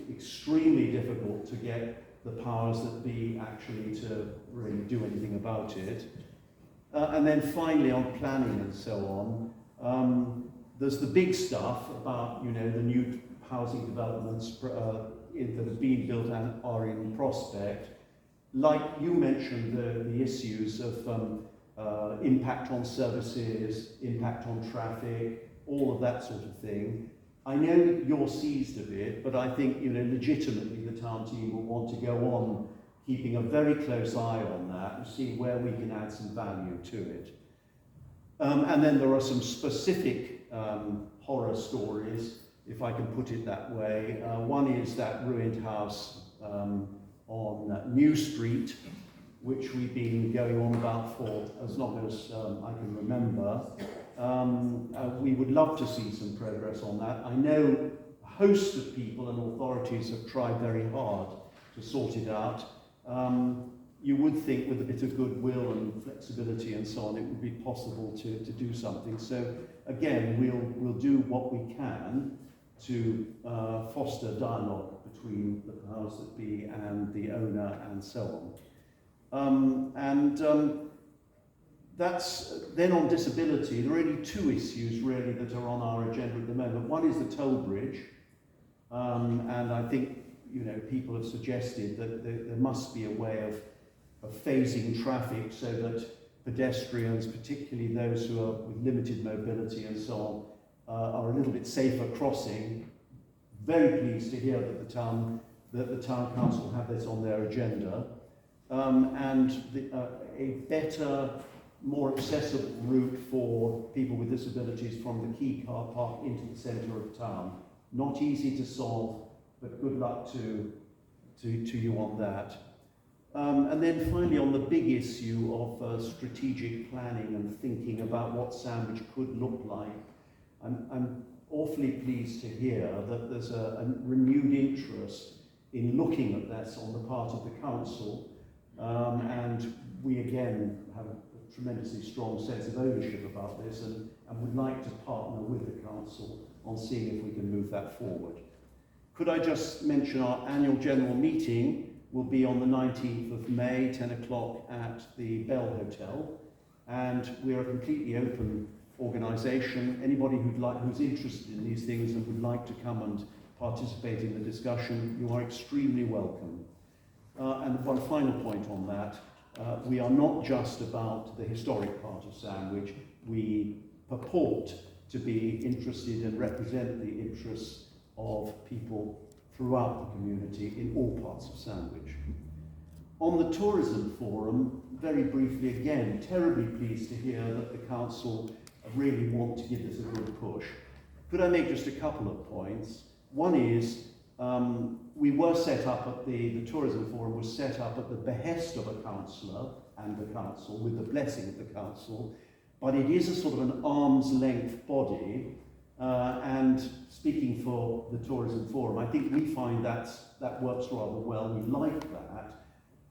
extremely difficult to get the powers that be actually to really do anything about it. And then finally, on planning and so on, there's the big stuff about, you know, the new housing developments that have been built and are in prospect. Like you mentioned, the issues of impact on services, impact on traffic, all of that sort of thing. I know you're seized of it, but I think, you know, legitimately the town team will want to go on keeping a very close eye on that and see where we can add some value to it. And then there are some specific horror stories, if I can put it that way. One is that ruined house on New Street, which we've been going on about for as long as I can remember. We would love to see some progress on that. I know a host of people and authorities have tried very hard to sort it out. You would think with a bit of goodwill and flexibility and so on, it would be possible to do something. So again, we'll do what we can to foster dialogue between the powers that be and the owner and so on. That's then on disability. There are really two issues really that are on our agenda at the moment. One is the toll bridge, and I think, you know, people have suggested that there must be a way of phasing traffic so that pedestrians, particularly those who are with limited mobility and so on, are a little bit safer crossing. Very pleased to hear that the town council have this on their agenda, and a better, more accessible route for people with disabilities from the Key car park into the centre of town. Not easy to solve, but good luck to you on that. And then finally, on the big issue of strategic planning and thinking about what Sandwich could look like, I'm awfully pleased to hear that there's a renewed interest in looking at this on the part of the council, and we again have a tremendously strong sense of ownership about this, and would like to partner with the council on seeing if we can move that forward. Could I just mention our annual general meeting will be on the 19th of May, 10 o'clock at the Bell Hotel, and we are a completely open organisation. Anybody who's interested in these things and would like to come and participate in the discussion, you are extremely welcome. And one final point on that, we are not just about the historic part of Sandwich. We purport to be interested and represent the interests of people throughout the community in all parts of Sandwich. On the tourism forum, very briefly again, terribly pleased to hear that the council really want to give this a good push. Could I make just a couple of points? One is, we were set up at the tourism forum was set up at the behest of a councillor and the council, with the blessing of the council, but it is a sort of an arm's length body, and speaking for the tourism forum, I think we find that works rather well. We like that,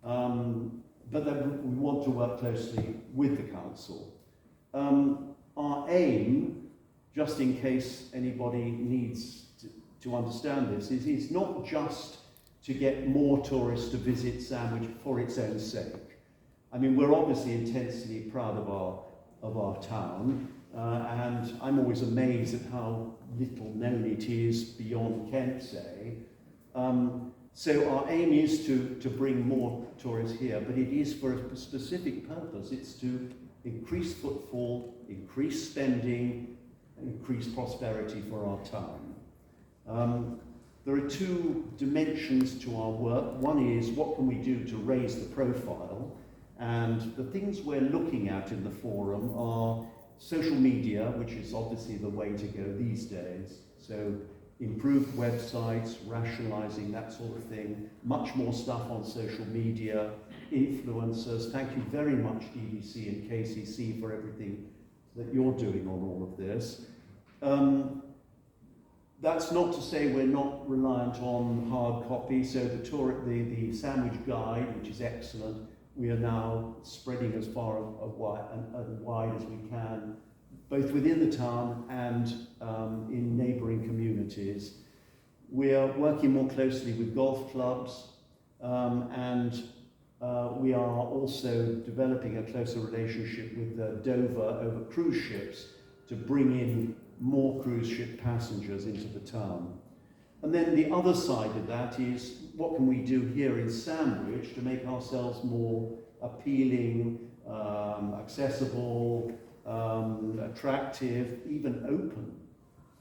but then we want to work closely with the council. Our aim, just in case anybody needs to understand this, is it's not just to get more tourists to visit Sandwich for its own sake. I mean, we're obviously intensely proud of our town, and I'm always amazed at how little known it is beyond Kent, say. So our aim is to bring more tourists here, but it is for a specific purpose. It's to increase footfall, increase spending, increase prosperity for our town. There are two dimensions to our work. One is, what can we do to raise the profile? And the things we're looking at in the forum are social media, which is obviously the way to go these days. So improved websites, rationalizing, that sort of thing, much more stuff on social media, influencers. Thank you very much, DDC and KCC, for everything that you're doing on all of this. That's not to say we're not reliant on hard copy. So the Sandwich Guide, which is excellent, we are now spreading as far and wide as we can, both within the town and in neighbouring communities. We are working more closely with golf clubs, and we are also developing a closer relationship with Dover over cruise ships to bring in more cruise ship passengers into the town. And then the other side of that is, what can we do here in Sandwich to make ourselves more appealing, accessible, attractive, even open?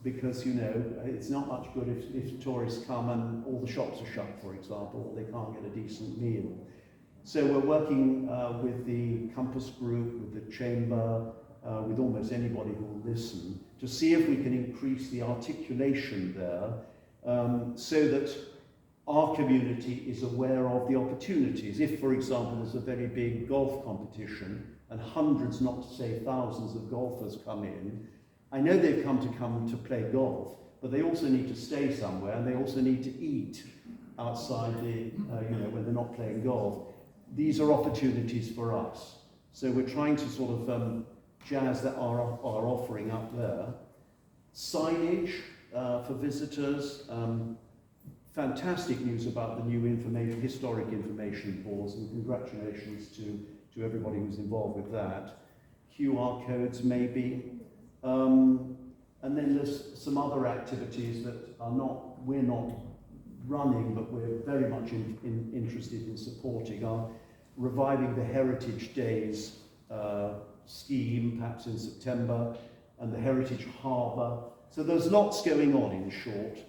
Because, you know, it's not much good if tourists come and all the shops are shut, for example, or they can't get a decent meal. So we're working with the Compass Group, with the Chamber, with almost anybody who will listen, to see if we can increase the articulation there, so that our community is aware of the opportunities. If, for example, there's a very big golf competition and hundreds, not to say thousands, of golfers come in, I know they've come to play golf, but they also need to stay somewhere, and they also need to eat outside when they're not playing golf. These are opportunities for us. So we're trying to sort of jazz our offering up there. Signage for visitors. Fantastic news about the new historic information boards, and congratulations to everybody who's involved with that. QR codes maybe. And then there's some other activities that we're not running, but we're very much interested in supporting. Are reviving the Heritage Days scheme, perhaps in September, and the Heritage Harbour. So there's lots going on, in short.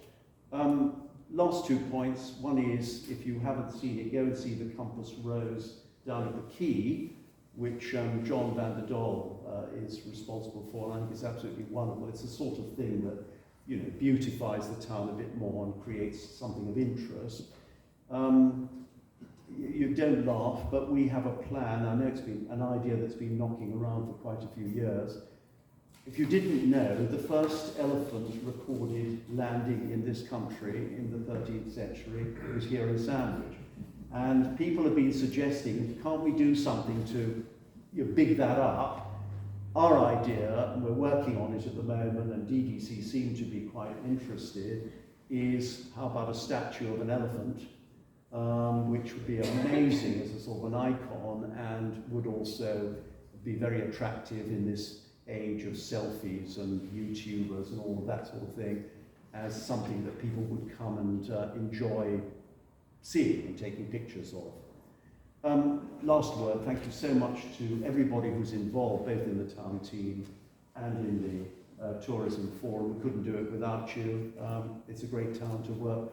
Last 2 points. One is, if you haven't seen it, go and see the Compass Rose down at the Quay, which John van der Dol is responsible for, and I think it's absolutely wonderful. It's the sort of thing that, you know, beautifies the town a bit more and creates something of interest. You don't laugh, but we have a plan. I know it's been an idea that's been knocking around for quite a few years. If you didn't know, the first elephant recorded landing in this country in the 13th century was here in Sandwich. And people have been suggesting, can't we do something to big that up? Our idea, and we're working on it at the moment, and DDC seem to be quite interested, is how about a statue of an elephant, which would be amazing as a sort of an icon, and would also be very attractive in this age of selfies and YouTubers and all of that sort of thing, as something that people would come and enjoy seeing and taking pictures of. Last word, thank you so much to everybody who's involved, both in the town team and in the tourism forum. We couldn't do it without you. It's a great town to work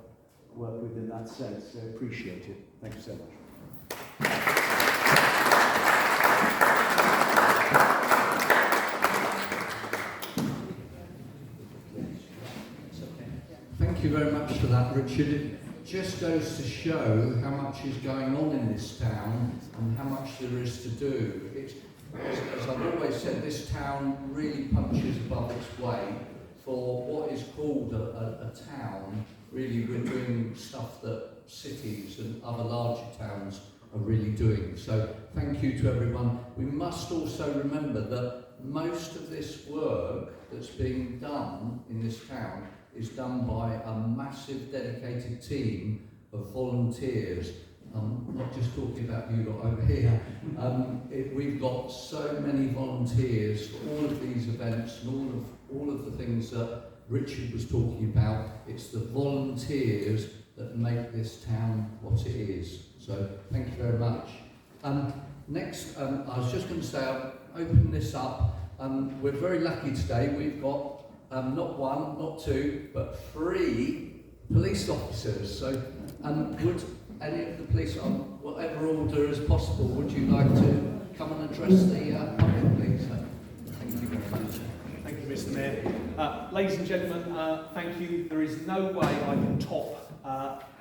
with in that sense, so appreciate it. Thank you so much. Thank you very much for that, Richard. It just goes to show how much is going on in this town and how much there is to do. As I've always said, this town really punches above its weight. For what is called a town, really we're doing stuff that cities and other larger towns are really doing. So thank you to everyone. We must also remember that most of this work that's being done in this town is done by a massive dedicated team of volunteers. Not just talking about you lot over here. We've got so many volunteers for all of these events and all of the things that Richard was talking about. It's the volunteers that make this town what it is. So thank you very much. Next, I was just going to say, I'll open this up. We're very lucky today. We've got not one, not two, but 3 police officers. So would any of the police, whatever order as possible, would you like to come and address the public, please? Thank you very much. Thank you, Mr. Mayor. Ladies and gentlemen, thank you. There is no way I can top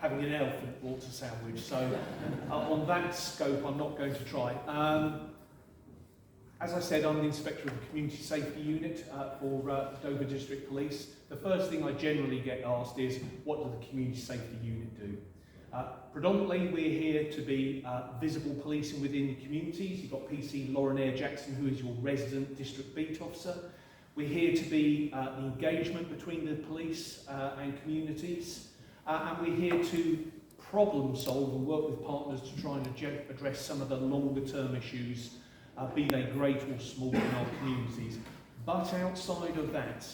having an elephant brought to Sandwich, so on that scope I'm not going to try. As I said, I'm the Inspector of the Community Safety Unit for Dover District Police. The first thing I generally get asked is, what does the Community Safety Unit do? Predominantly, we're here to be visible policing within the communities. You've got PC Lauren Eyre Jackson, who is your resident district beat officer. We're here to be the engagement between the police and communities. And we're here to problem solve and work with partners to try and address some of the longer term issues, be they great or small, in our communities. But outside of that,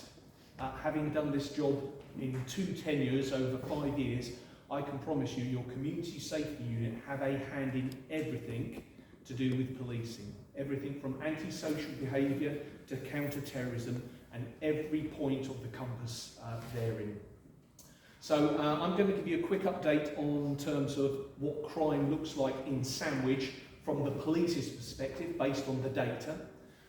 having done this job in 2 tenures over 5 years, I can promise you your community safety unit have a hand in everything to do with policing. Everything from antisocial behaviour to counter-terrorism and every point of the compass therein. So I'm going to give you a quick update on terms of what crime looks like in Sandwich from the police's perspective based on the data.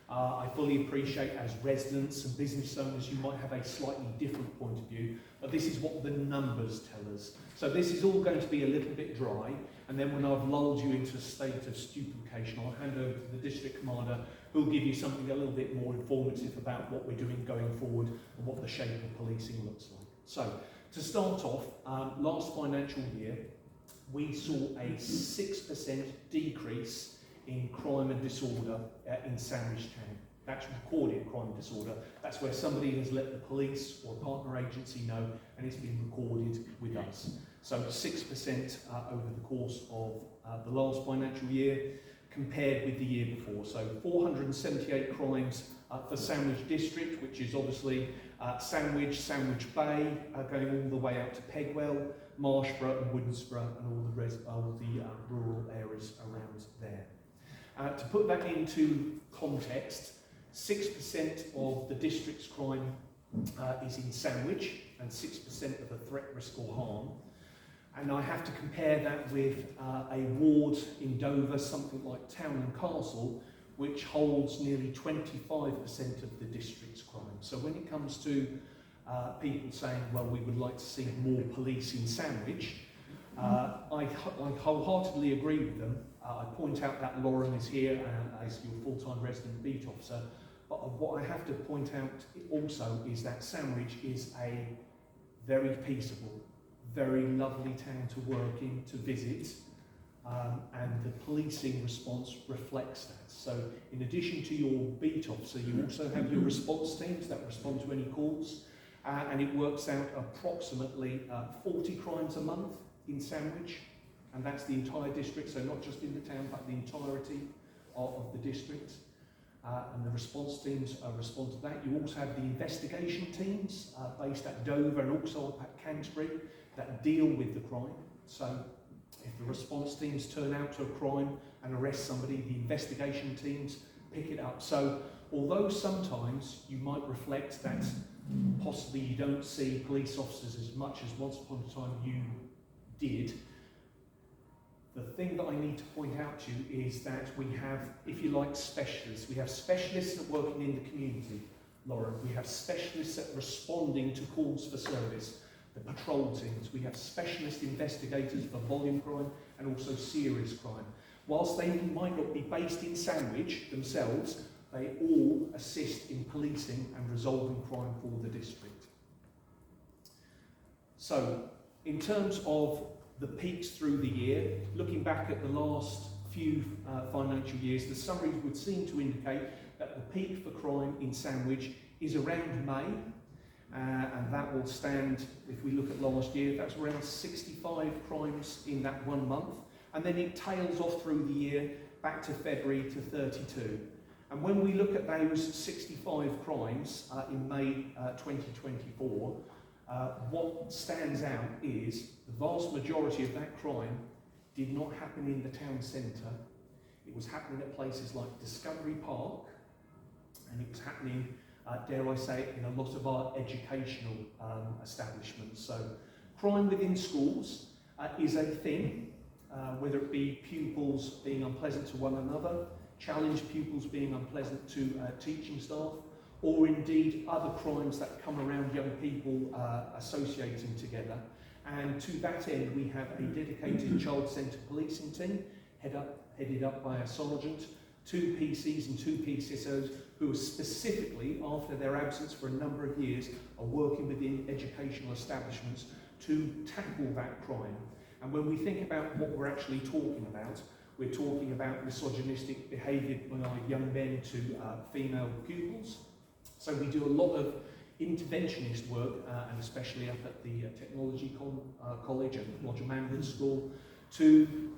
I fully appreciate as residents and business owners you might have a slightly different point of view, but this is what the numbers tell us. So this is all going to be a little bit dry, and then when I've lulled you into a state of stupefaction, I'll hand over to the district commander who will give you something a little bit more informative about what we're doing going forward and what the shape of policing looks like. So to start off, last financial year we saw a 6% decrease in crime and disorder in Sandwich Town. That's recorded crime and disorder. That's where somebody has let the police or a partner agency know and it's been recorded with us. So 6% over the course of the last financial year compared with the year before. So 478 crimes for Sandwich District, which is obviously Sandwich, Sandwich Bay, going all the way out to Pegwell, Marshborough and Woodensborough and all the rural areas around there. To put that into context, 6% of the district's crime is in Sandwich and 6% of the threat, risk or harm. And I have to compare that with a ward in Dover, something like Town and Castle, which holds nearly 25% of the district's crime. So when it comes to people saying, well, we would like to see more police in Sandwich, I wholeheartedly agree with them. I point out that Lauren is here as your full-time resident beat officer, but what I have to point out also is that Sandwich is a very peaceable, very lovely town to work in, to visit, and the policing response reflects that. So in addition to your beat officer, you also have your response teams that respond to any calls, and it works out approximately 40 crimes a month in Sandwich, and that's the entire district, so not just in the town, but the entirety of the district. And the response teams respond to that. You also have the investigation teams based at Dover and also at Canterbury that deal with the crime. So if the response teams turn out to a crime and arrest somebody, the investigation teams pick it up. So although sometimes you might reflect that possibly you don't see police officers as much as once upon a time you did, the thing that I need to point out to you is that we have, if you like, specialists. We have specialists that working in the community, Lauren. We have specialists at responding to calls for service, the patrol teams. We have specialist investigators for volume crime and also serious crime. Whilst they might not be based in Sandwich themselves, they all assist in policing and resolving crime for the district. So, in terms of the peaks through the year, looking back at the last few financial years, the summaries would seem to indicate that the peak for crime in Sandwich is around May, and that will stand, if we look at last year, that's around 65 crimes in that 1 month, and then it tails off through the year back to February to 32. And when we look at those 65 crimes in May 2024, what stands out is the vast majority of that crime did not happen in the town centre. It was happening at places like Discovery Park, and it was happening, dare I say it, in a lot of our educational establishments. So crime within schools is a thing, whether it be pupils being unpleasant to one another, challenged pupils being unpleasant to teaching staff, or indeed other crimes that come around young people associating together. And to that end, we have a dedicated child-centred policing team, headed up by a sergeant, 2 PCs and 2 PCSOs, who are specifically, after their absence for a number of years, are working within educational establishments to tackle that crime. And when we think about what we're actually talking about, we're talking about misogynistic behaviour by young men to female pupils. So we do a lot of interventionist work, and especially up at the Technology College and Roger Manwood School, to,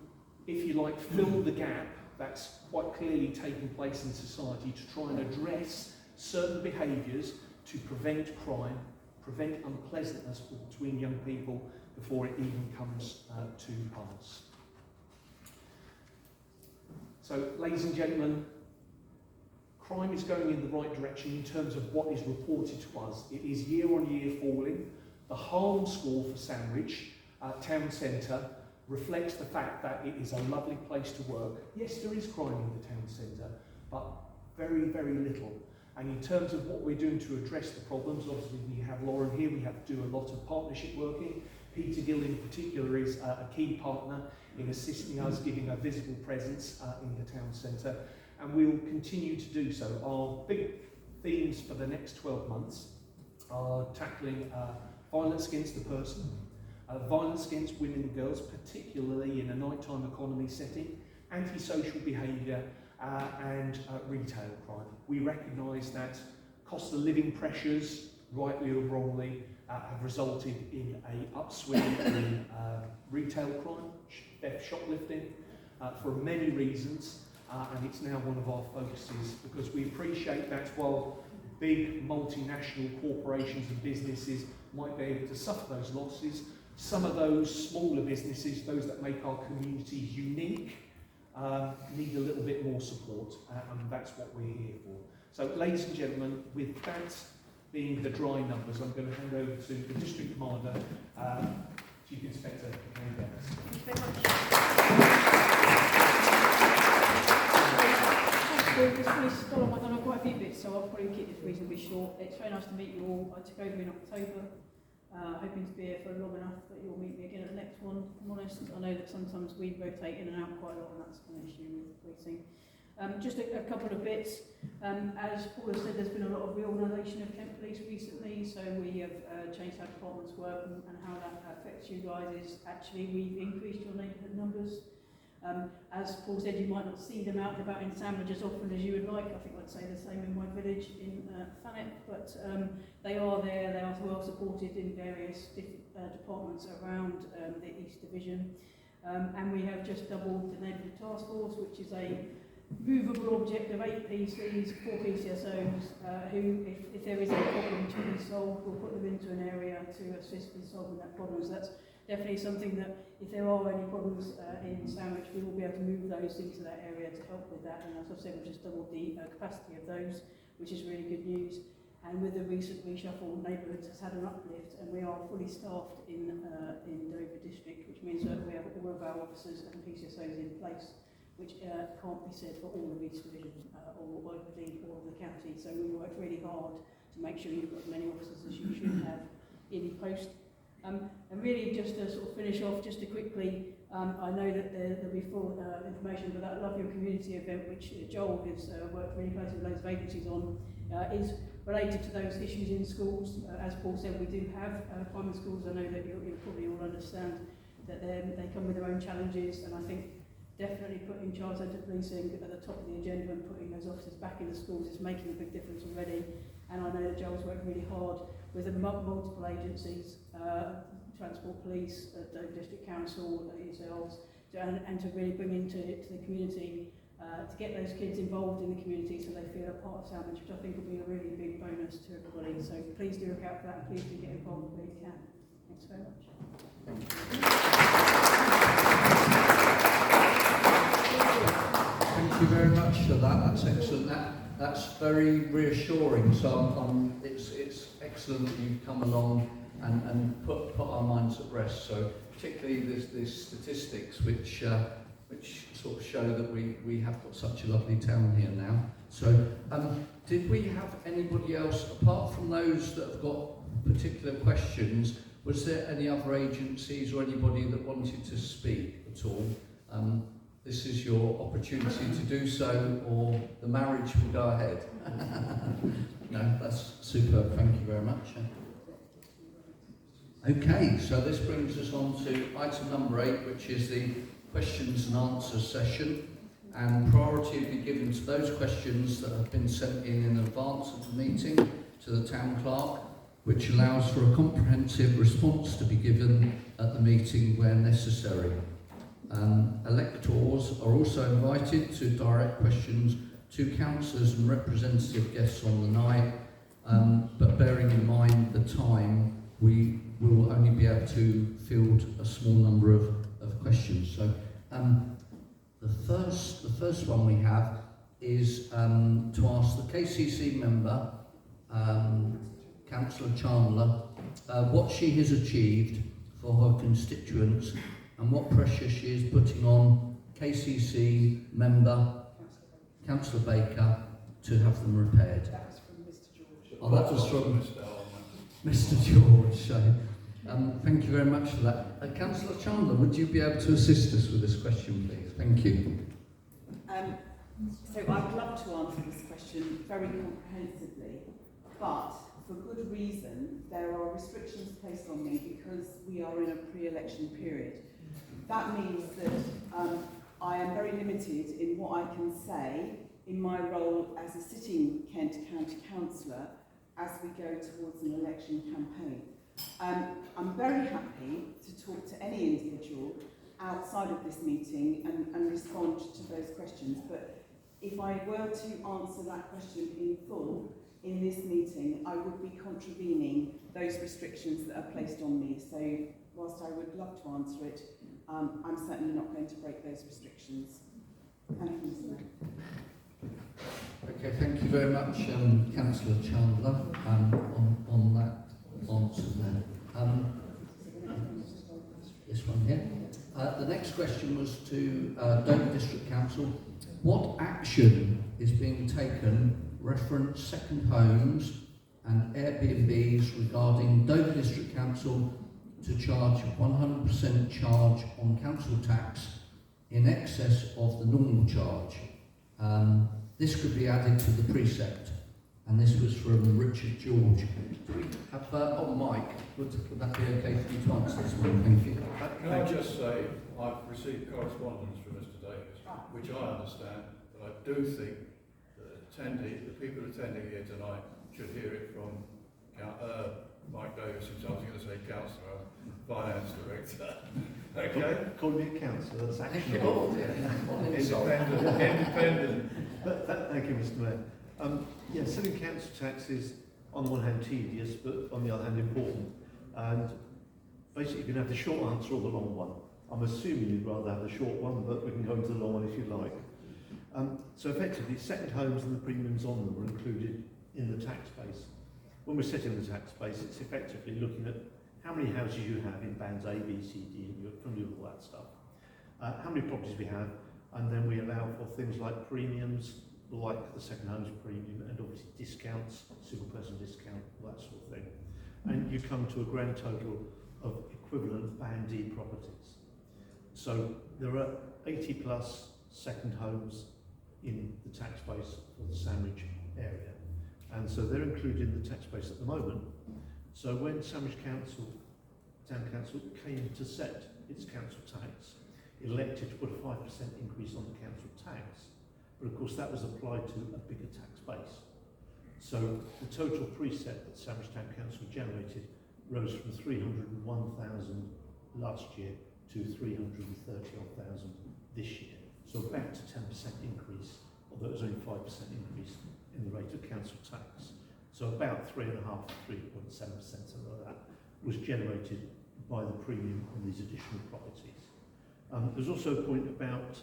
if you like, fill the gap that's quite clearly taking place in society to try and address certain behaviours to prevent crime, prevent unpleasantness between young people before it even comes to pass. So, ladies and gentlemen, crime is going in the right direction in terms of what is reported to us. It is year on year falling. The harm score for Sandwich town centre reflects the fact that it is a lovely place to work. Yes, there is crime in the town centre, but very, very little. And in terms of what we're doing to address the problems, obviously we have Lauren here, we have to do a lot of partnership working. Peter Gill in particular is a key partner in assisting us, giving a visible presence in the town centre, and we will continue to do so. Our big themes for the next 12 months are tackling violence against the person, violence against women and girls, particularly in a nighttime economy setting, antisocial behaviour and retail crime. We recognise that cost of living pressures, rightly or wrongly, have resulted in an upswing in retail crime, theft, shoplifting, for many reasons, and it's now one of our focuses, because we appreciate that while big multinational corporations and businesses might be able to suffer those losses, some of those smaller businesses, those that make our communities unique, need a little bit more support, and that's what we're here for. So, ladies and gentlemen, with that being the dry numbers, I'm going to hand over to the District Commander, Chief Inspector Karen Dennis. Thank you very much. This police has got on quite a few bits, so I'll probably keep this reasonably short. It's very nice to meet you all. I took over in October, hoping to be here for long enough that you'll meet me again at the next one. If I'm honest, I know that sometimes we rotate in and out quite a lot, and that's an issue with policing. Just a couple of bits. As Paul has said, there's been a lot of reorganisation of Kent Police recently, so we have changed how departments work, and how that affects you guys is actually we've increased your neighbourhood numbers. As Paul said, you might not see them out and about in Sandwich as often as you would like. I think I'd say the same in my village in Thanet, but they are there. They are well supported in various departments around the East Division. And we have just doubled the neighbourhood task force, which is a movable object of 8 PCs, 4 PCSOs, who, if there is a problem to be solved, will put them into an area to assist in solving that problem. So that's definitely something that, if there are any problems in Sandwich, we will be able to move those into that area to help with that. And as I've said, we've just doubled the capacity of those, which is really good news. And with the recent reshuffle, neighbourhoods has had an uplift, and we are fully staffed in Dover District, which means that we have all of our officers and PCSOs in place, which can't be said for all of East Division or indeed all of the county. So we work really hard to make sure you've got as many officers as you should have in post. And really, just to sort of finish off, just to quickly, I know that there'll be full information, but that Love Your Community event, which Joel has worked really closely with loads of agencies on, is related to those issues in schools. As Paul said, we do have crime in schools. I know that you'll probably all understand that they come with their own challenges, and I think definitely putting child centred policing at the top of the agenda and putting those officers back in the schools is making a big difference already. And I know that Joel's worked really hard with multiple agencies, Transport Police, Dover District Council, yourselves, and to really bring into the community, to get those kids involved in the community so they feel a part of Sandwich, which I think will be a really big bonus to everybody. So please do look out for that, and please do get involved where you can. Thanks very much. Thank you very much for that. That's excellent. That's very reassuring. So it's excellent that you've come along and put our minds at rest. So particularly there's statistics which sort of show that we have got such a lovely town here now. So did we have anybody else apart from those that have got particular questions? Was there any other agencies or anybody that wanted to speak at all? This is your opportunity to do so, or the marriage will go ahead. No, that's superb. Thank you very much. Okay, so this brings us on to item number 8, which is the questions and answers session. And priority will be given to those questions that have been sent in advance of the meeting to the town clerk, which allows for a comprehensive response to be given at the meeting where necessary. Electors are also invited to direct questions to councillors and representative guests on the night, but bearing in mind the time, we will only be able to field a small number of questions. So the first one we have is to ask the KCC member, Councillor Chandler, what she has achieved for her constituents and what pressure she is putting on KCC member, Councillor Baker, to have them repaired. That was from Mr. George. Oh, that was from Mr. George. So, thank you very much for that. Councillor Chandler, would you be able to assist us with this question, please? Thank you. So I would love to answer this question very comprehensively, but for good reason, there are restrictions placed on me because we are in a pre-election period. That means that I am very limited in what I can say in my role as a sitting Kent County Councillor as we go towards an election campaign. I'm very happy to talk to any individual outside of this meeting and respond to those questions, but if I were to answer that question in full in this meeting, I would be contravening those restrictions that are placed on me. So whilst I would love to answer it, I'm certainly not going to break those restrictions. Thank you, Mr. Mayor. Okay, thank you very much, Councillor Chandler, on that answer there. This one here. The next question was to Dover District Council. What action is being taken, reference second homes and Airbnbs regarding Dover District Council to charge 100% charge on council tax in excess of the normal charge? This could be added to the precept, and this was from Richard George. Do we have on mic? Would that be okay for you to answer this one? Thank you. Can I just say, I've received correspondence from Mr. Davis, which I understand, but I do think that the people attending here tonight should hear it from Mike Davis himself. I was going to say councillor, finance director. Okay? Call me a councillor, that's actually independent. Thank you, Mr. Mayor. Yeah, setting council tax is on the one hand tedious, but on the other hand important. And basically you can have the short answer or the long one. I'm assuming you'd rather have the short one, but we can go into the long one if you like. So effectively, second homes and the premiums on them are included in the tax base. When we're setting the tax base, it's effectively looking at how many houses you have in bands A, B, C, D, and you're familiar with all that stuff. How many properties we have, and then we allow for things like premiums, like the second homes premium, and obviously discounts, single person discount, all that sort of thing. And you come to a grand total of equivalent band D properties. So there are 80 plus second homes in the tax base for the Sandwich area. And so they're included in the tax base at the moment. So when Sandwich Council, Town Council, came to set its council tax, elected to put a 5% increase on the council tax, but of course that was applied to a bigger tax base. So the total precept that Sandwich Town Council generated rose from 301,000 last year to 330,000 this year. So about a 10% increase, although it was only 5% increase in the rate of council tax. So about 3.5% to 3.7%, something like that, was generated by the premium on these additional properties. There's also a point about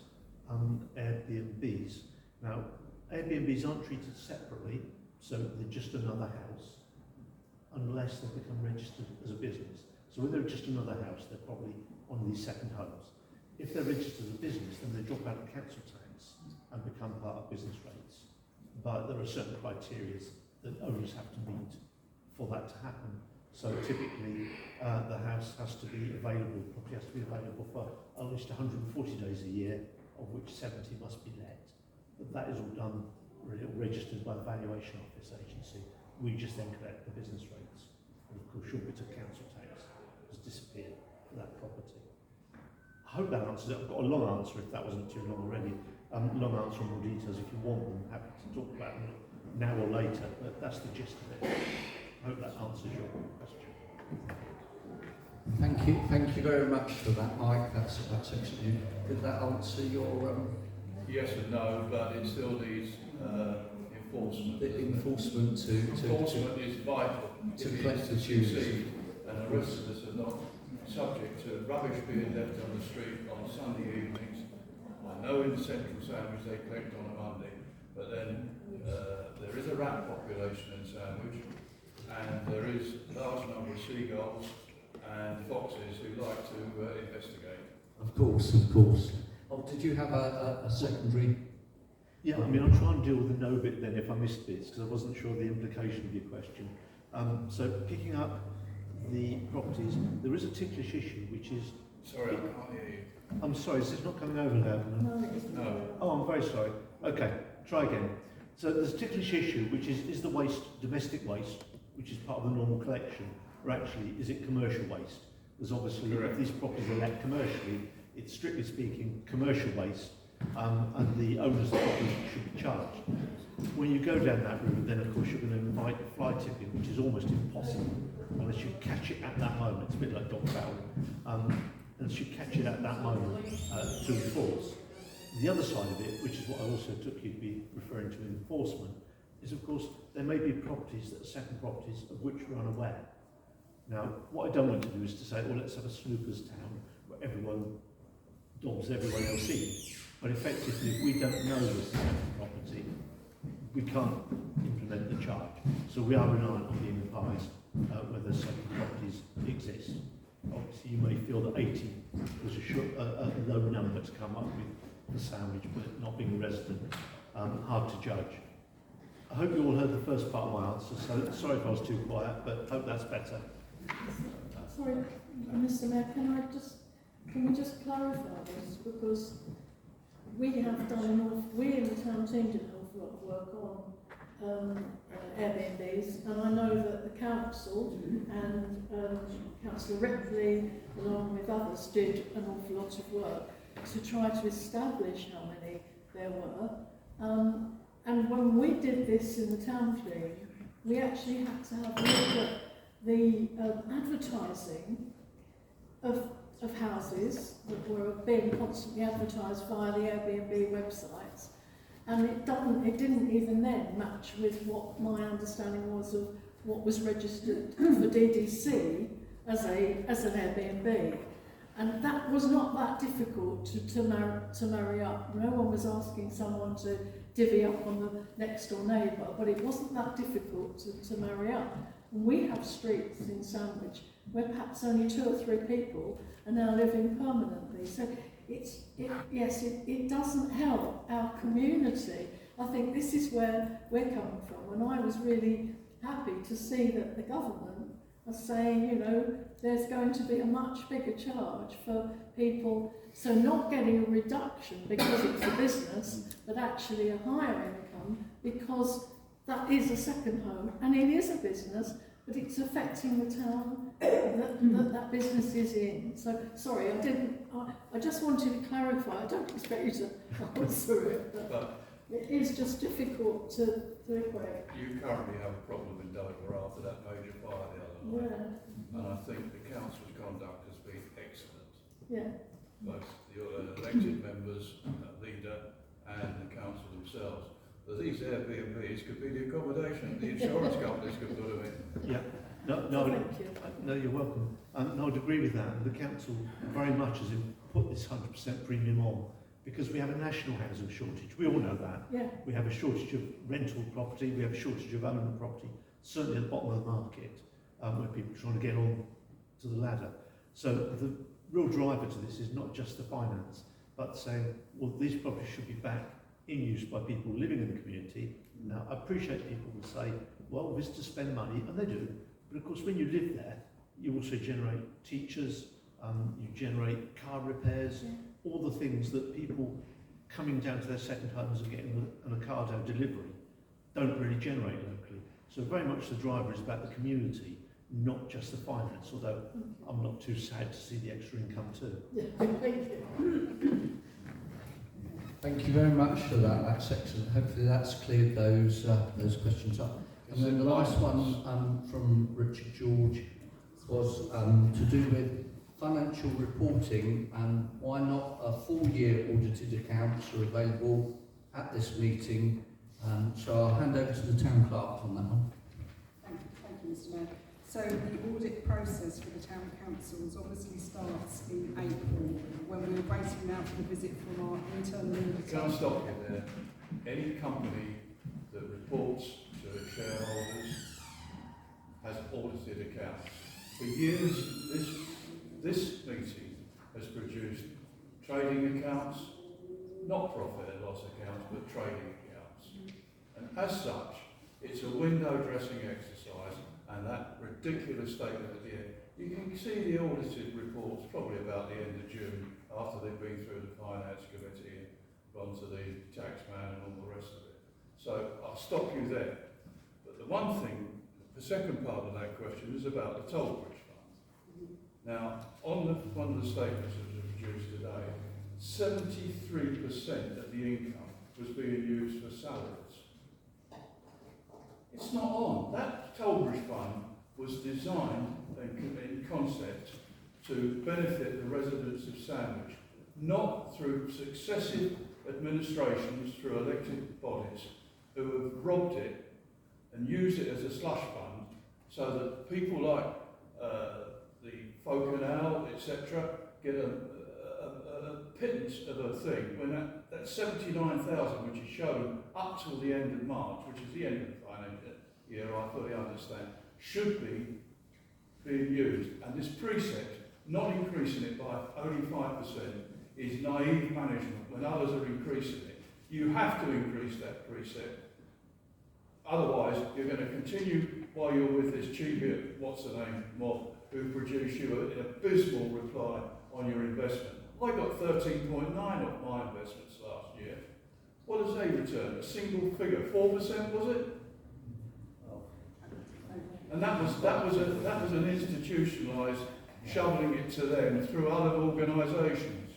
Airbnbs. Now, Airbnbs aren't treated separately, so they're just another house, unless they become registered as a business. So when they're just another house, they're probably one of these second homes. If they're registered as a business, then they drop out of council tax and become part of business rates. But there are certain criteria that owners have to meet for that to happen. So typically, the house has to be available, property has to be available for at least 140 days a year, of which 70 must be let. But that is all done, registered by the valuation office agency. We just then collect the business rates. And of course, your bit of council tax has disappeared for that property. I hope that answers it. I've got a long answer if that wasn't too long already. Long answer and more details if you want them. Happy to talk about them now or later, but that's the gist of it. I hope that answers your question. Thank you very much for that, Mike. That's excellent. Did that answer your? Yes and no, but it still needs enforcement. The enforcement enforcement is vital to if collect it's the dues. and the rest of us are not subject to rubbish being left on the street on Sunday evenings. I know in central Sandwich they collect on a Monday, but then there is a rat population in Sandwich, and there is a large number of seagulls and foxes who like to investigate. Of course. Oh, did you have a secondary? Yeah, I mean, I'll try and deal with the no bit then if I missed bits, because I wasn't sure the implication of your question. So picking up the properties, there is a ticklish issue, which is... Sorry, I can't hear you. I'm sorry, is this not coming over loud enough? No, it isn't. No. Oh, I'm very sorry. Okay, try again. So there's a ticklish issue, which is the waste domestic waste, which is part of the normal collection, or actually, is it commercial waste? There's obviously, if these properties are let commercially, it's strictly speaking commercial waste, and the owners of the property should be charged. When you go down that route, then of course you're going to invite fly tipping, which is almost impossible unless you catch it at that moment. It's a bit like dog fowl. Unless you catch it at that moment to enforce. The other side of it, which is what I also took you to be referring to in enforcement, is of course there may be properties that are second properties of which we're unaware. Now, what I don't want to do is to say, well, let's have a snooper's town where everyone dobs everyone else in. But effectively, if we don't know this is second property, we can't implement the charge. So we are reliant on being advised whether second properties exist. Obviously, you may feel that 80 was a low number to come up with the Sandwich, but not being a resident, hard to judge. I hope you all heard the first part of my answer, so sorry if I was too quiet, but hope that's better. Sorry, Mr. Mayor, can we just clarify this? Because we have done we in the town team did an awful lot of work on Airbnbs, and I know that the council and Councillor Ripley, along with others, did an awful lot of work to try to establish how many there were. And when we did this in the town team, we actually had to have a look at the advertising of houses that were being constantly advertised via the Airbnb websites, and it didn't even then match with what my understanding was of what was registered for DDC as an Airbnb. And that was not that difficult to marry up. No one was asking someone to divvy up on the next door neighbour, but it wasn't that difficult to marry up. And we have streets in Sandwich where perhaps only 2 or 3 people are now living permanently. So it doesn't help our community. I think this is where we're coming from. And I was really happy to see that the government are saying, you know, there's going to be a much bigger charge for people, so not getting a reduction because it's a business, but actually a higher income because that is a second home, and it is a business, but it's affecting the town that business is in. So, sorry, I just wanted to clarify. I don't expect you to answer it, but it is just difficult to equate. You currently have a problem in Dover after that major fire the other night. Yeah. And I think the council's conduct has been excellent. Yeah. Both the elected members, leader, and the council themselves. But these Airbnbs could be the accommodation the insurance companies could put them in. Yeah. No, you're welcome. No, I'd agree with that. The council very much has put this 100% premium on because we have a national housing shortage. We all know that. Yeah. We have a shortage of rental property. We have a shortage of owner property, certainly at the bottom of the market, where people are trying to get on to the ladder. So the real driver to this is not just the finance, but saying, well, these properties should be back in use by people living in the community. Now, I appreciate people will say, well, visitors spend money, and they do. But of course, when you live there, you also generate teachers, you generate car repairs, all the things that people coming down to their second homes and getting an Ocado delivery don't really generate locally. So very much the driver is about the community, not just the finance, although I'm not too sad to see the extra income too. Yeah, thank you. Thank you very much for that. That's excellent. Hopefully that's cleared those questions up. And then the last one from Richard George was to do with financial reporting and why not a full-year audited accounts are available at this meeting. So I'll hand over to the town clerk on that one. Thank you, Mr. Mayor. So the audit process for the town councils obviously starts in April when we're waiting now for the visit from our internal auditor. Can I stop you there? Any company that reports to its shareholders has audited accounts. For years, this meeting has produced trading accounts, not profit and loss accounts, but trading accounts. And as such, it's a window dressing exercise, and that ridiculous statement at the end. You can see the audited reports probably about the end of June, after they've been through the Finance Committee and gone to the tax man and all the rest of it. So I'll stop you there. But the one thing, the second part of that question is about the toll bridge fund. Now, on one of the statements that was produced today, 73% of the income was being used for salaries. It's not on. That toll bridge fund was designed in concept to benefit the residents of Sandwich, not through successive administrations through elected bodies who have robbed it and used it as a slush fund so that people like the folk and owl, etc., get a pittance of a thing when that 79,000, which is shown up till the end of March, which is the end of the financial year, I fully understand, should be being used. And this precept, not increasing it by only 5%, is naive management when others are increasing it. You have to increase that precept. Otherwise, you're going to continue while you're with this cheap, what's the name, mob, who produced you an abysmal reply on your investment. I got 13.9 off my investments last year. What does they return? A single figure, 4% was it? And that was an institutionalised shoveling it to them through other organisations.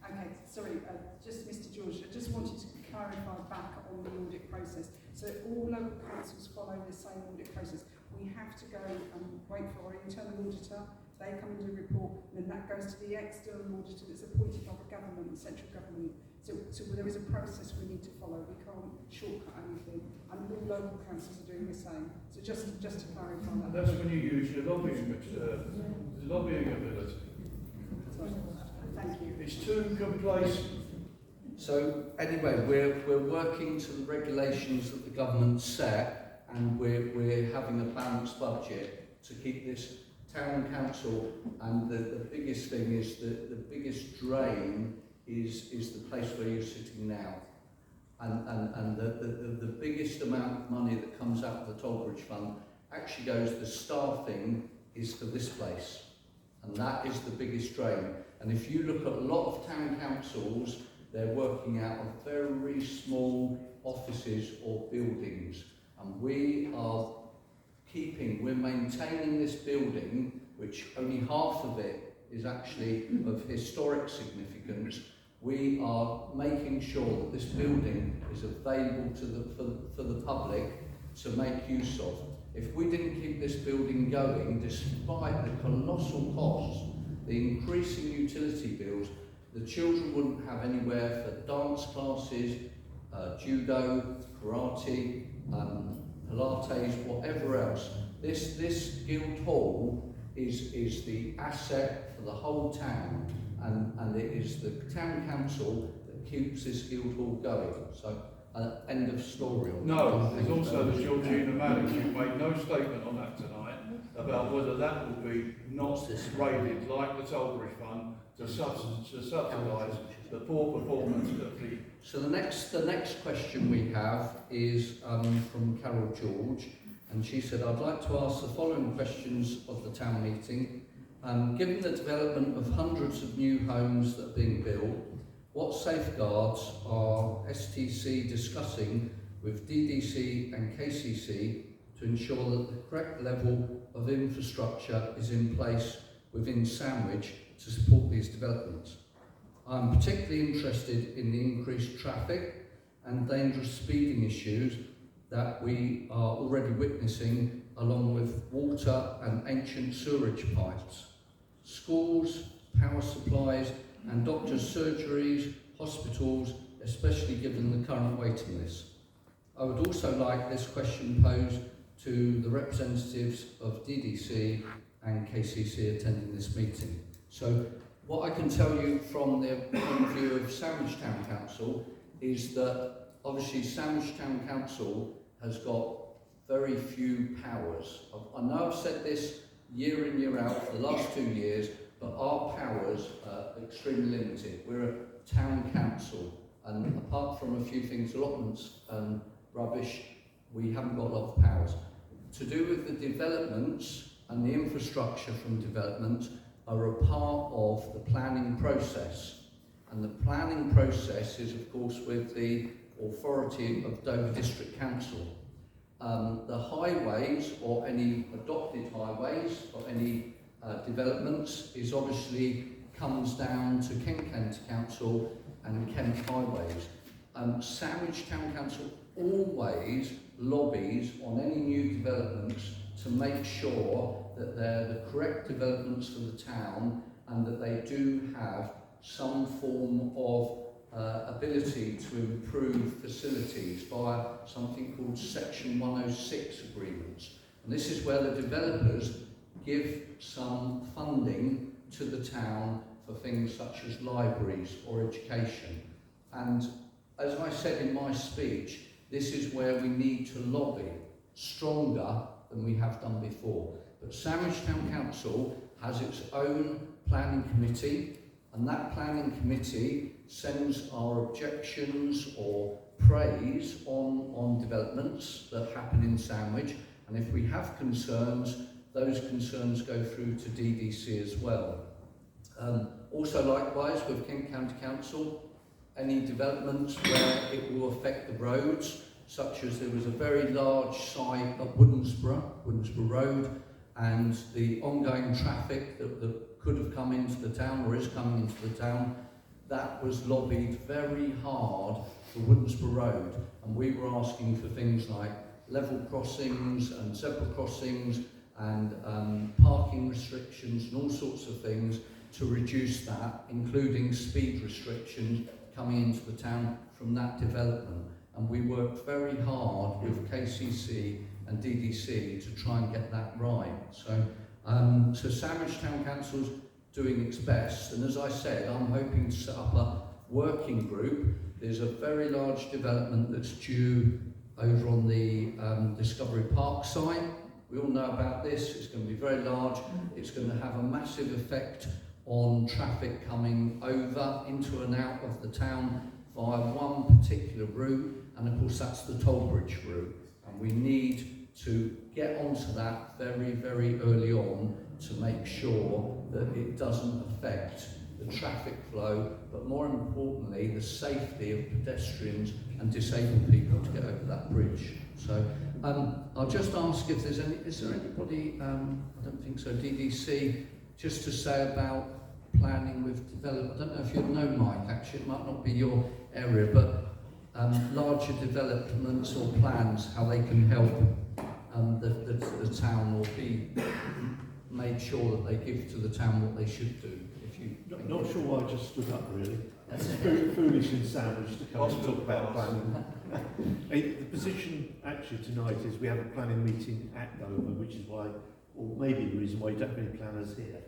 Okay, sorry, just Mr. George, I just wanted to clarify back on the audit process. So all local councils follow the same audit process. We have to go and wait for our internal auditor. They come and do a report, and then that goes to the external auditor that's appointed by the government, the central government. So there is a process we need to follow. We can't shortcut anything. And all local councils are doing the same. So just to clarify that. That's when you use your lobbying ability. Thank you. It's too complacent. So anyway, we're working to the regulations that the government set, and we're having a balanced budget to keep this town council. And the biggest thing is that the biggest drain is the place where you're sitting now, and the biggest amount of money that comes out of the toll bridge fund actually goes, the staffing is for this place, and that is the biggest drain. And if you look at a lot of town councils, they're working out of very small offices or buildings, and we are we're maintaining this building, which only half of it is actually of historic significance. We are making sure that this building is available to for the public to make use of. If we didn't keep this building going, despite the colossal costs, the increasing utility bills, the children wouldn't have anywhere for dance classes, judo, karate, Pilates, whatever else. This Guildhall is the asset for the whole town, and it is the town council that keeps this Guildhall going. So, end of story. No, there's also the Georgina Manning. You made no statement on that tonight about whether that will be not raided like the Tollbridge Fund to subsidise the poor performance of the... So the next question we have is from Carol George, and she said, I'd like to ask the following questions of the town meeting. Given the development of hundreds of new homes that are being built, what safeguards are STC discussing with DDC and KCC to ensure that the correct level of infrastructure is in place within Sandwich to support these developments? I'm particularly interested in the increased traffic and dangerous speeding issues that we are already witnessing, along with water and ancient sewerage pipes. Schools, power supplies and doctors' surgeries, hospitals, especially given the current waiting list. I would also like this question posed to the representatives of DDC and KCC attending this meeting. So what I can tell you from the point of view of Sandwich Town Council is that obviously Sandwich Town Council has got very few powers. I know I've said this year in, year out for the last 2 years, but our powers are extremely limited. We're a town council, and apart from a few things, allotments and rubbish, we haven't got a lot of powers. To do with the developments and the infrastructure from development are a part of the planning process. And the planning process is, of course, with the authority of Dover District Council. The highways, or any adopted highways, or any developments, is obviously comes down to Kent County Council and Kent Highways. Sandwich Town Council always lobbies on any new developments to make sure that they're the correct developments for the town and that they do have some form of ability to improve facilities via something called Section 106 agreements. And this is where the developers give some funding to the town for things such as libraries or education. And as I said in my speech, this is where we need to lobby stronger than we have done before. But Sandwich Town Council has its own planning committee, and that planning committee sends our objections or praise on developments that happen in Sandwich, and if we have concerns, those concerns go through to DDC as well. Also likewise with Kent County Council, any developments where it will affect the roads, such as there was a very large site at Woodensborough Road, and the ongoing traffic that could have come into the town or is coming into the town, that was lobbied very hard for Woodensborough Road, and we were asking for things like level crossings and zebra crossings and parking restrictions and all sorts of things to reduce that, including speed restrictions coming into the town from that development. And we worked very hard with KCC and DDC to try and get that right. So, so Sandwich Town Council's doing its best, and as I said, I'm hoping to set up a working group. There's a very large development that's due over on the Discovery Park site. We all know about this. It's going to be very large. It's going to have a massive effect on traffic coming over, into and out of the town via one particular route, and of course that's the Tollbridge route. And we need to get onto that very, very early on to make sure that it doesn't affect the traffic flow, but more importantly, the safety of pedestrians and disabled people to get over that bridge. So I'll just ask if there's any, is there anybody, I don't think so, DDC, just to say about planning with development. I don't know if you know, Mike, actually, it might not be your area, but larger developments or plans, how they can help the town, or be made sure that they give to the town what they should do. If you Not sure why I just stood up, really. It's very foolish in Sandwich to come and talk about planning. The position actually tonight is we have a planning meeting at Dover, which is why, or maybe the reason why you don't have any planners here.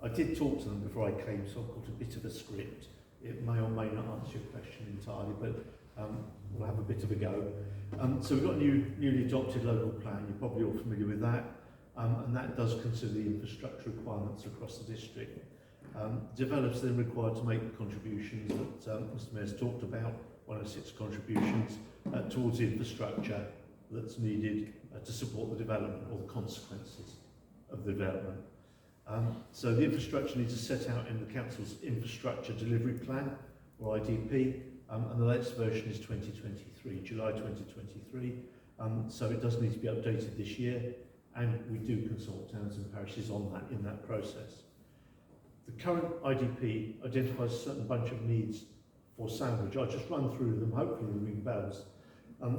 I did talk to them before I came, so I've got a bit of a script. It may or may not answer your question entirely, but we'll have a bit of a go. So we've got a newly adopted local plan. You're probably all familiar with that, and that does consider the infrastructure requirements across the district. Developers then required to make the contributions that Mr Mayor's talked about, 106 contributions towards the infrastructure that's needed to support the development or the consequences of the development. So the infrastructure needs to set out in the Council's Infrastructure Delivery Plan, or IDP, and the latest version is 2023, July 2023. So it does need to be updated this year, and we do consult towns and parishes on that in that process. The current IDP identifies a certain bunch of needs for Sandwich. I'll just run through them, hopefully they ring bells.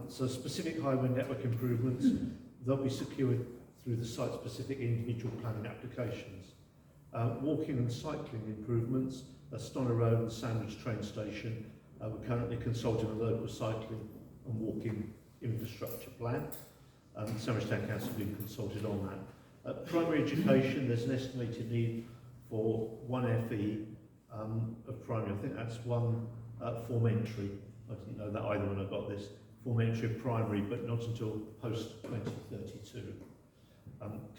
So specific highway network improvements, they'll be secured through the site-specific individual planning applications. Walking and cycling improvements, Stonor Road and Sandwich train station. We're currently consulting a local cycling and walking infrastructure plan. Sandwich Town Council has been consulted on that. Primary education, there's an estimated need for 1 FE of primary. I think that's one form entry. I didn't know that either when I got this. Form entry of primary, but not until post-2032.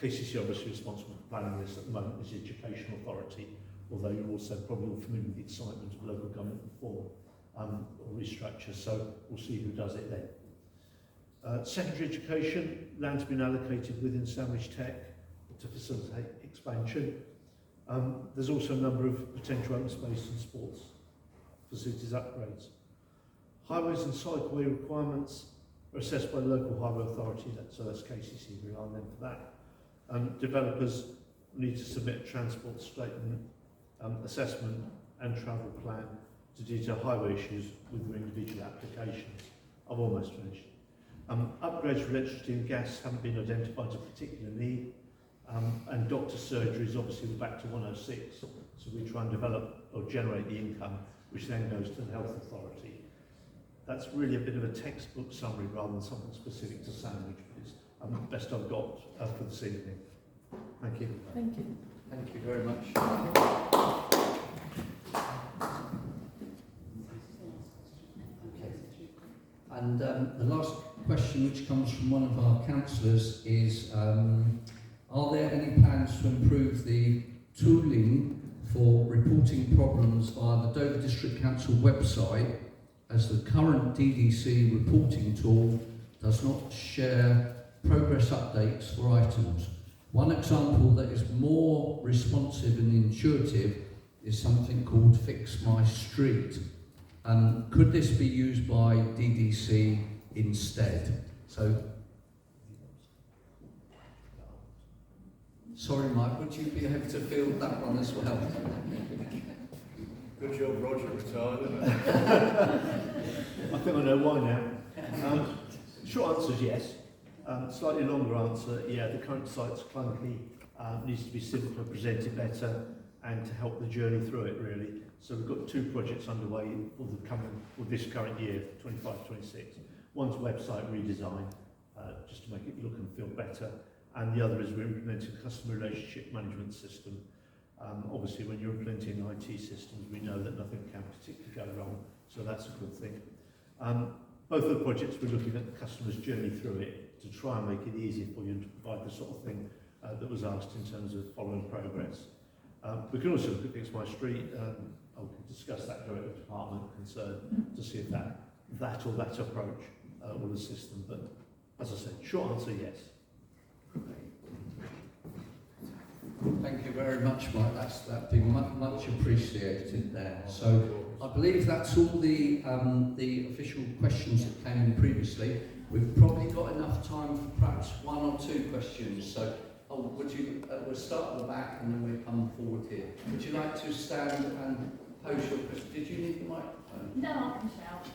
KCC obviously responsible for planning this at the moment is the Education Authority, although you're also probably all familiar with the excitement of local government reform or restructure, so we'll see who does it then. Secondary education, land's been allocated within Sandwich Tech to facilitate expansion. There's also a number of potential open space and sports facilities upgrades. Highways and cycleway requirements are assessed by the local highway authority, so that's KCC, we rely on them for that. Developers need to submit a transport statement, assessment and travel plan to detail highway issues with their individual applications. I've almost finished. Upgrades for electricity and gas haven't been identified as a particular need. And doctor surgery is obviously back to 106, so we try and develop or generate the income, which then goes to the health authority. That's really a bit of a textbook summary rather than something specific to Sandwich, but it's the best I've got for this evening. Thank you. Thank you. Thank you very much. And the last question, which comes from one of our councillors, is are there any plans to improve the tooling for reporting problems via the Dover District Council website, as the current DDC reporting tool does not share progress updates for items? One example that is more responsive and intuitive is something called Fix My Street. Could this be used by DDC instead? So, sorry Mike, would you be able to field that one as well? Good job Roger retired, isn't it? I think I know why now. Short answer is yes. Slightly longer answer, yeah, the current site's clunky, needs to be simpler, presented better, and to help the journey through it really. So we've got 2 projects underway for this current year, 25-26. One's website redesign, just to make it look and feel better, and the other is we're implementing a customer relationship management system. Obviously when you're implementing IT systems, we know that nothing can particularly go wrong, so that's a good thing. Both of the projects we're looking at the customer's journey through it to try and make it easier for you and to provide the sort of thing that was asked in terms of following progress. We can also look at Fix My Street. I'll discuss that directly with the department concerned to see if that or that approach will assist them. But as I said, short answer, yes. Thank you very much, Mike. That's been much appreciated there. So I believe that's all the official questions that came in previously. We've probably got enough time for perhaps one or two questions. So, would you? We'll start at the back and then we'll come forward here. Would you like to stand and pose your question? Did you need the microphone? No, I can shout.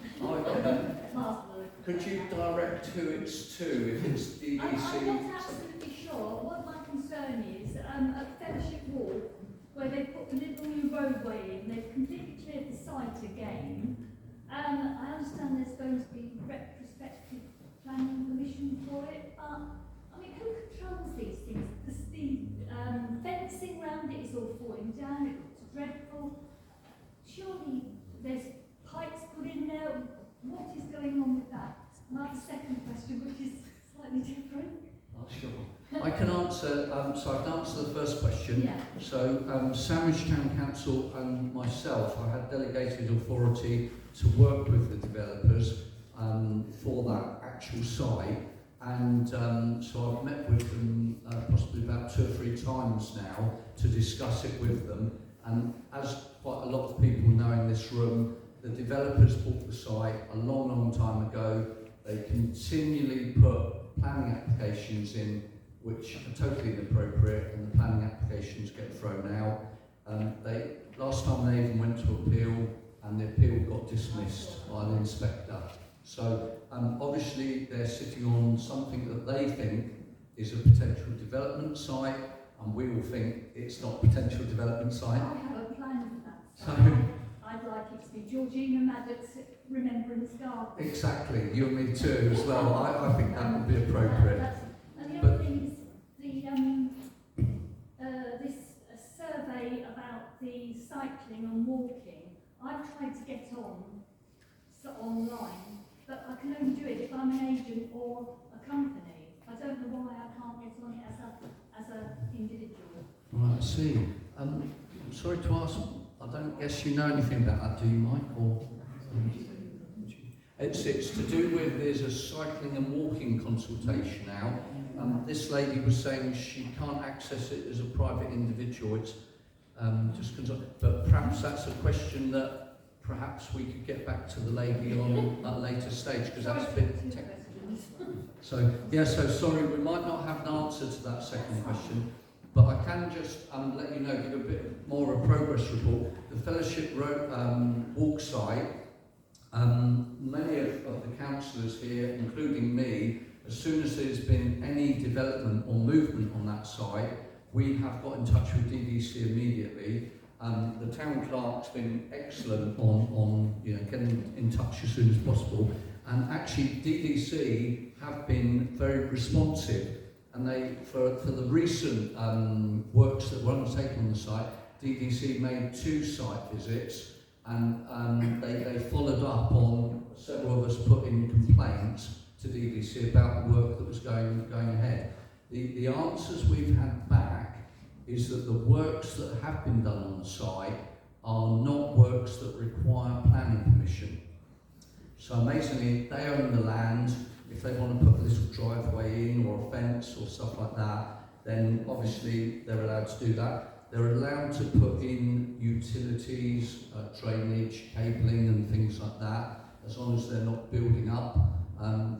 Could you direct who it's to? If it's DDC? I'm not absolutely sure. What my concern is, at Fellowship Walk, where they put the little new roadway in, they've completely cleared the site again. I understand there's going to be retrospective planning permission for it, but I mean, who controls these things? The fencing around it is all falling down, it looks dreadful. Surely there's pipes put in there. What is going on with that? And I have a second question, which is slightly different. Oh, sure. I can answer, so I can answer the first question. Yeah. So, Sandwich Town Council and myself, I had delegated authority to work with the developers for that actual site. And so I've met with them possibly about 2 or 3 times now to discuss it with them. And as quite a lot of people know in this room, the developers bought the site a long, long time ago. They continually put planning applications in which are totally inappropriate, and the planning applications get thrown out. Last time they even went to appeal, and the appeal got dismissed by the inspector. So obviously they're sitting on something that they think is a potential development site, and we all think it's not a potential development site. I have a plan for that. So, I'd like it to be Georgina Maddox's Remembrance Garden. exactly, you and me too as well. I think that would be appropriate. And the other thing is this survey about the cycling and walking. I've tried to get online, but I can only do it if I'm an agent or a company. I don't know why I can't get on it as an individual. Right, I see. I'm sorry to ask, I don't guess you know anything about that, do you, Mike? Or it's to do with, there's a cycling and walking consultation now. This lady was saying she can't access it as a private individual. It's just but perhaps that's a question that perhaps we could get back to the lady on a later stage, because that's a bit technical. So yeah, so sorry, we might not have an answer to that second question. But I can just let you know, give a bit more of a progress report. The Fellowship Walk site, many of the councillors here, including me, as soon as there's been any development or movement on that site, we have got in touch with DDC immediately. The town clerk's been excellent on getting in touch as soon as possible. And actually, DDC have been very responsive. And they, for the recent works that were undertaken on the site, DDC made 2 site visits, and they followed up on several of us putting complaints to DDC about the work that was going ahead. The answers we've had back is that the works that have been done on the site are not works that require planning permission. So amazingly, they own the land. If they want to put a little driveway in or a fence or stuff like that, then obviously they're allowed to do that. They're allowed to put in utilities, drainage, cabling and things like that, as long as they're not building up,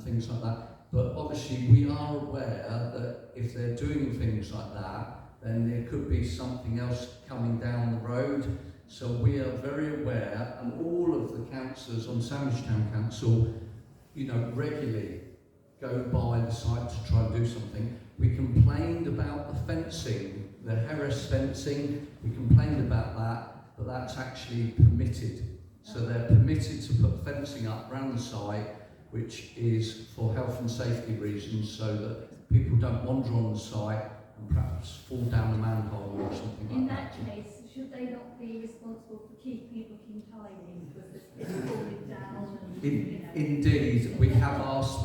things like that. But obviously we are aware that if they're doing things like that, then there could be something else coming down the road. So we are very aware, and all of the councillors on Sandwich Town Council, regularly go by the site to try and do something. We complained about the fencing, the Harris fencing. We complained about that, but that's actually permitted. So they're permitted to put fencing up around the site, which is for health and safety reasons, so that people don't wander on the site and perhaps fall down a manhole or something In like that. that case, should they not be responsible for keeping it looking tidy because it's falling down? And, Indeed, we have asked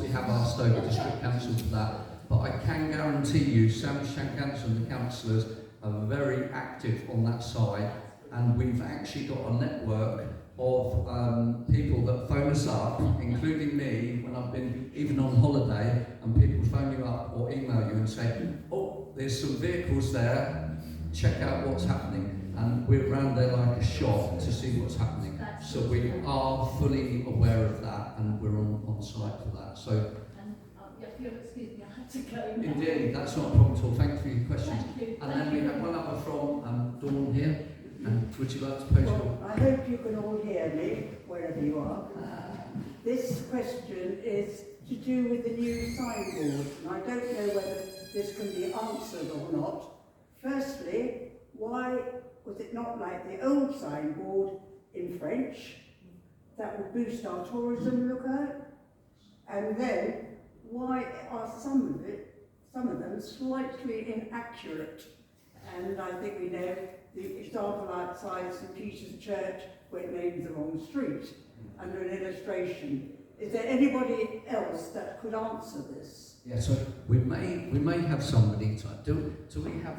Dover District Council for that, but I can guarantee you, Sandwich Town Council and the councillors are very active on that side, and we've actually got a network of people that phone us up, including me, when I've been even on holiday, and people phone you up or email you and say, oh, there's some vehicles there, check out what's happening. And we're around there like a shot to see what's happening. So we are fully aware of that, and we're on site for that. So if you'll excuse me, I have to go now. Indeed, that's not a problem at all. Thank you for your questions. Thank you. And Thank then we you have very one much. other from Dawn here. And would you like to pose your... Well, I hope you can all hear me, wherever you are. This question is to do with the new signboard, and I don't know whether this can be answered or not. Firstly, why was it not like the old signboard in French? That would boost our tourism lookout. And then, why are some of them slightly inaccurate? And I think we know the example outside St Peter's Church where it names the wrong street under an illustration. Is there anybody else that could answer this? Yeah, so we may have somebody to... Do we have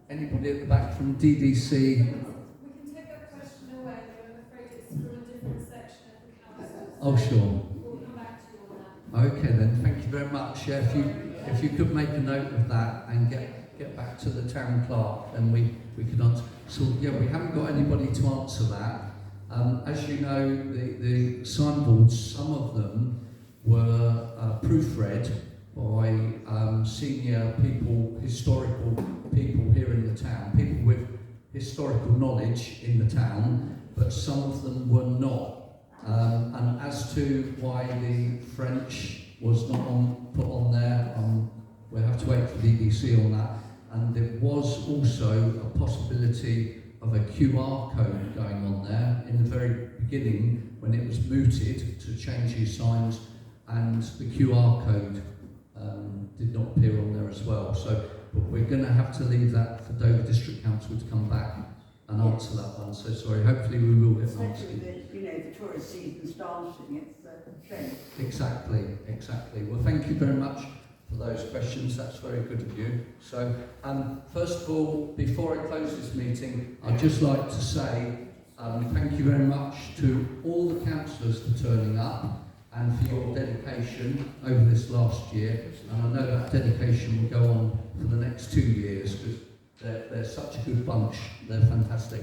anybody at the back from DDC? We can take that question away, but I'm afraid it's from a different section of the council. Oh, sure. We'll come back to you on that. Okay then, thank you very much. Yeah, if you could make a note of that and get back to the town clerk, then we could answer. So yeah, we haven't got anybody to answer that. As you know, the signboards, some of them were proofread by senior people, historical people here in the town, people with historical knowledge in the town, but some of them were not. And as to why the French was not put on there, we'll have to wait for the DDC on that. And there was also a possibility of a QR code going on there in the very beginning when it was mooted to change these signs, and the QR code did not appear on there as well. So, but we're going to have to leave that for Dover District Council to come back and answer that one. So sorry, hopefully we will get an answer. Especially the tourist season starting, it's a shame. Exactly. Well, thank you very much for those questions. That's very good of you. So, first of all, before I close this meeting, I'd just like to say thank you very much to all the councillors for turning up and for your dedication over this last year. And I know that dedication will go on for the next 2 years because they're such a good bunch. They're fantastic.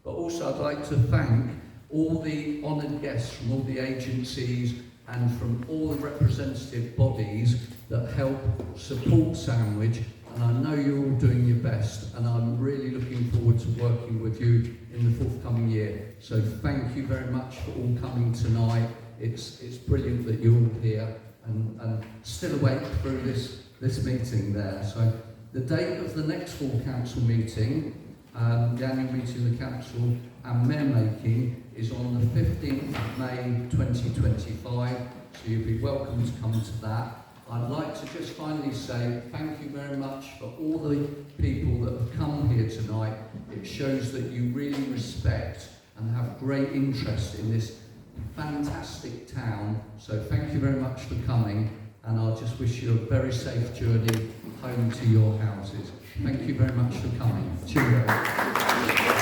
But also, I'd like to thank all the honoured guests from all the agencies and from all the representative bodies that help support Sandwich, and I know you're all doing your best, and I'm really looking forward to working with you in the forthcoming year. So thank you very much for all coming tonight. It's brilliant that you're all here and still awake through this meeting there. So the date of the next full council meeting, the annual meeting of the council and mayor making, is on the 15th of May 2025, so you'll be welcome to come to that. I'd like to just finally say thank you very much for all the people that have come here tonight. It shows that you really respect and have great interest in this fantastic town, so thank you very much for coming, and I'll just wish you a very safe journey home to your houses. Thank you very much for coming. Cheerio.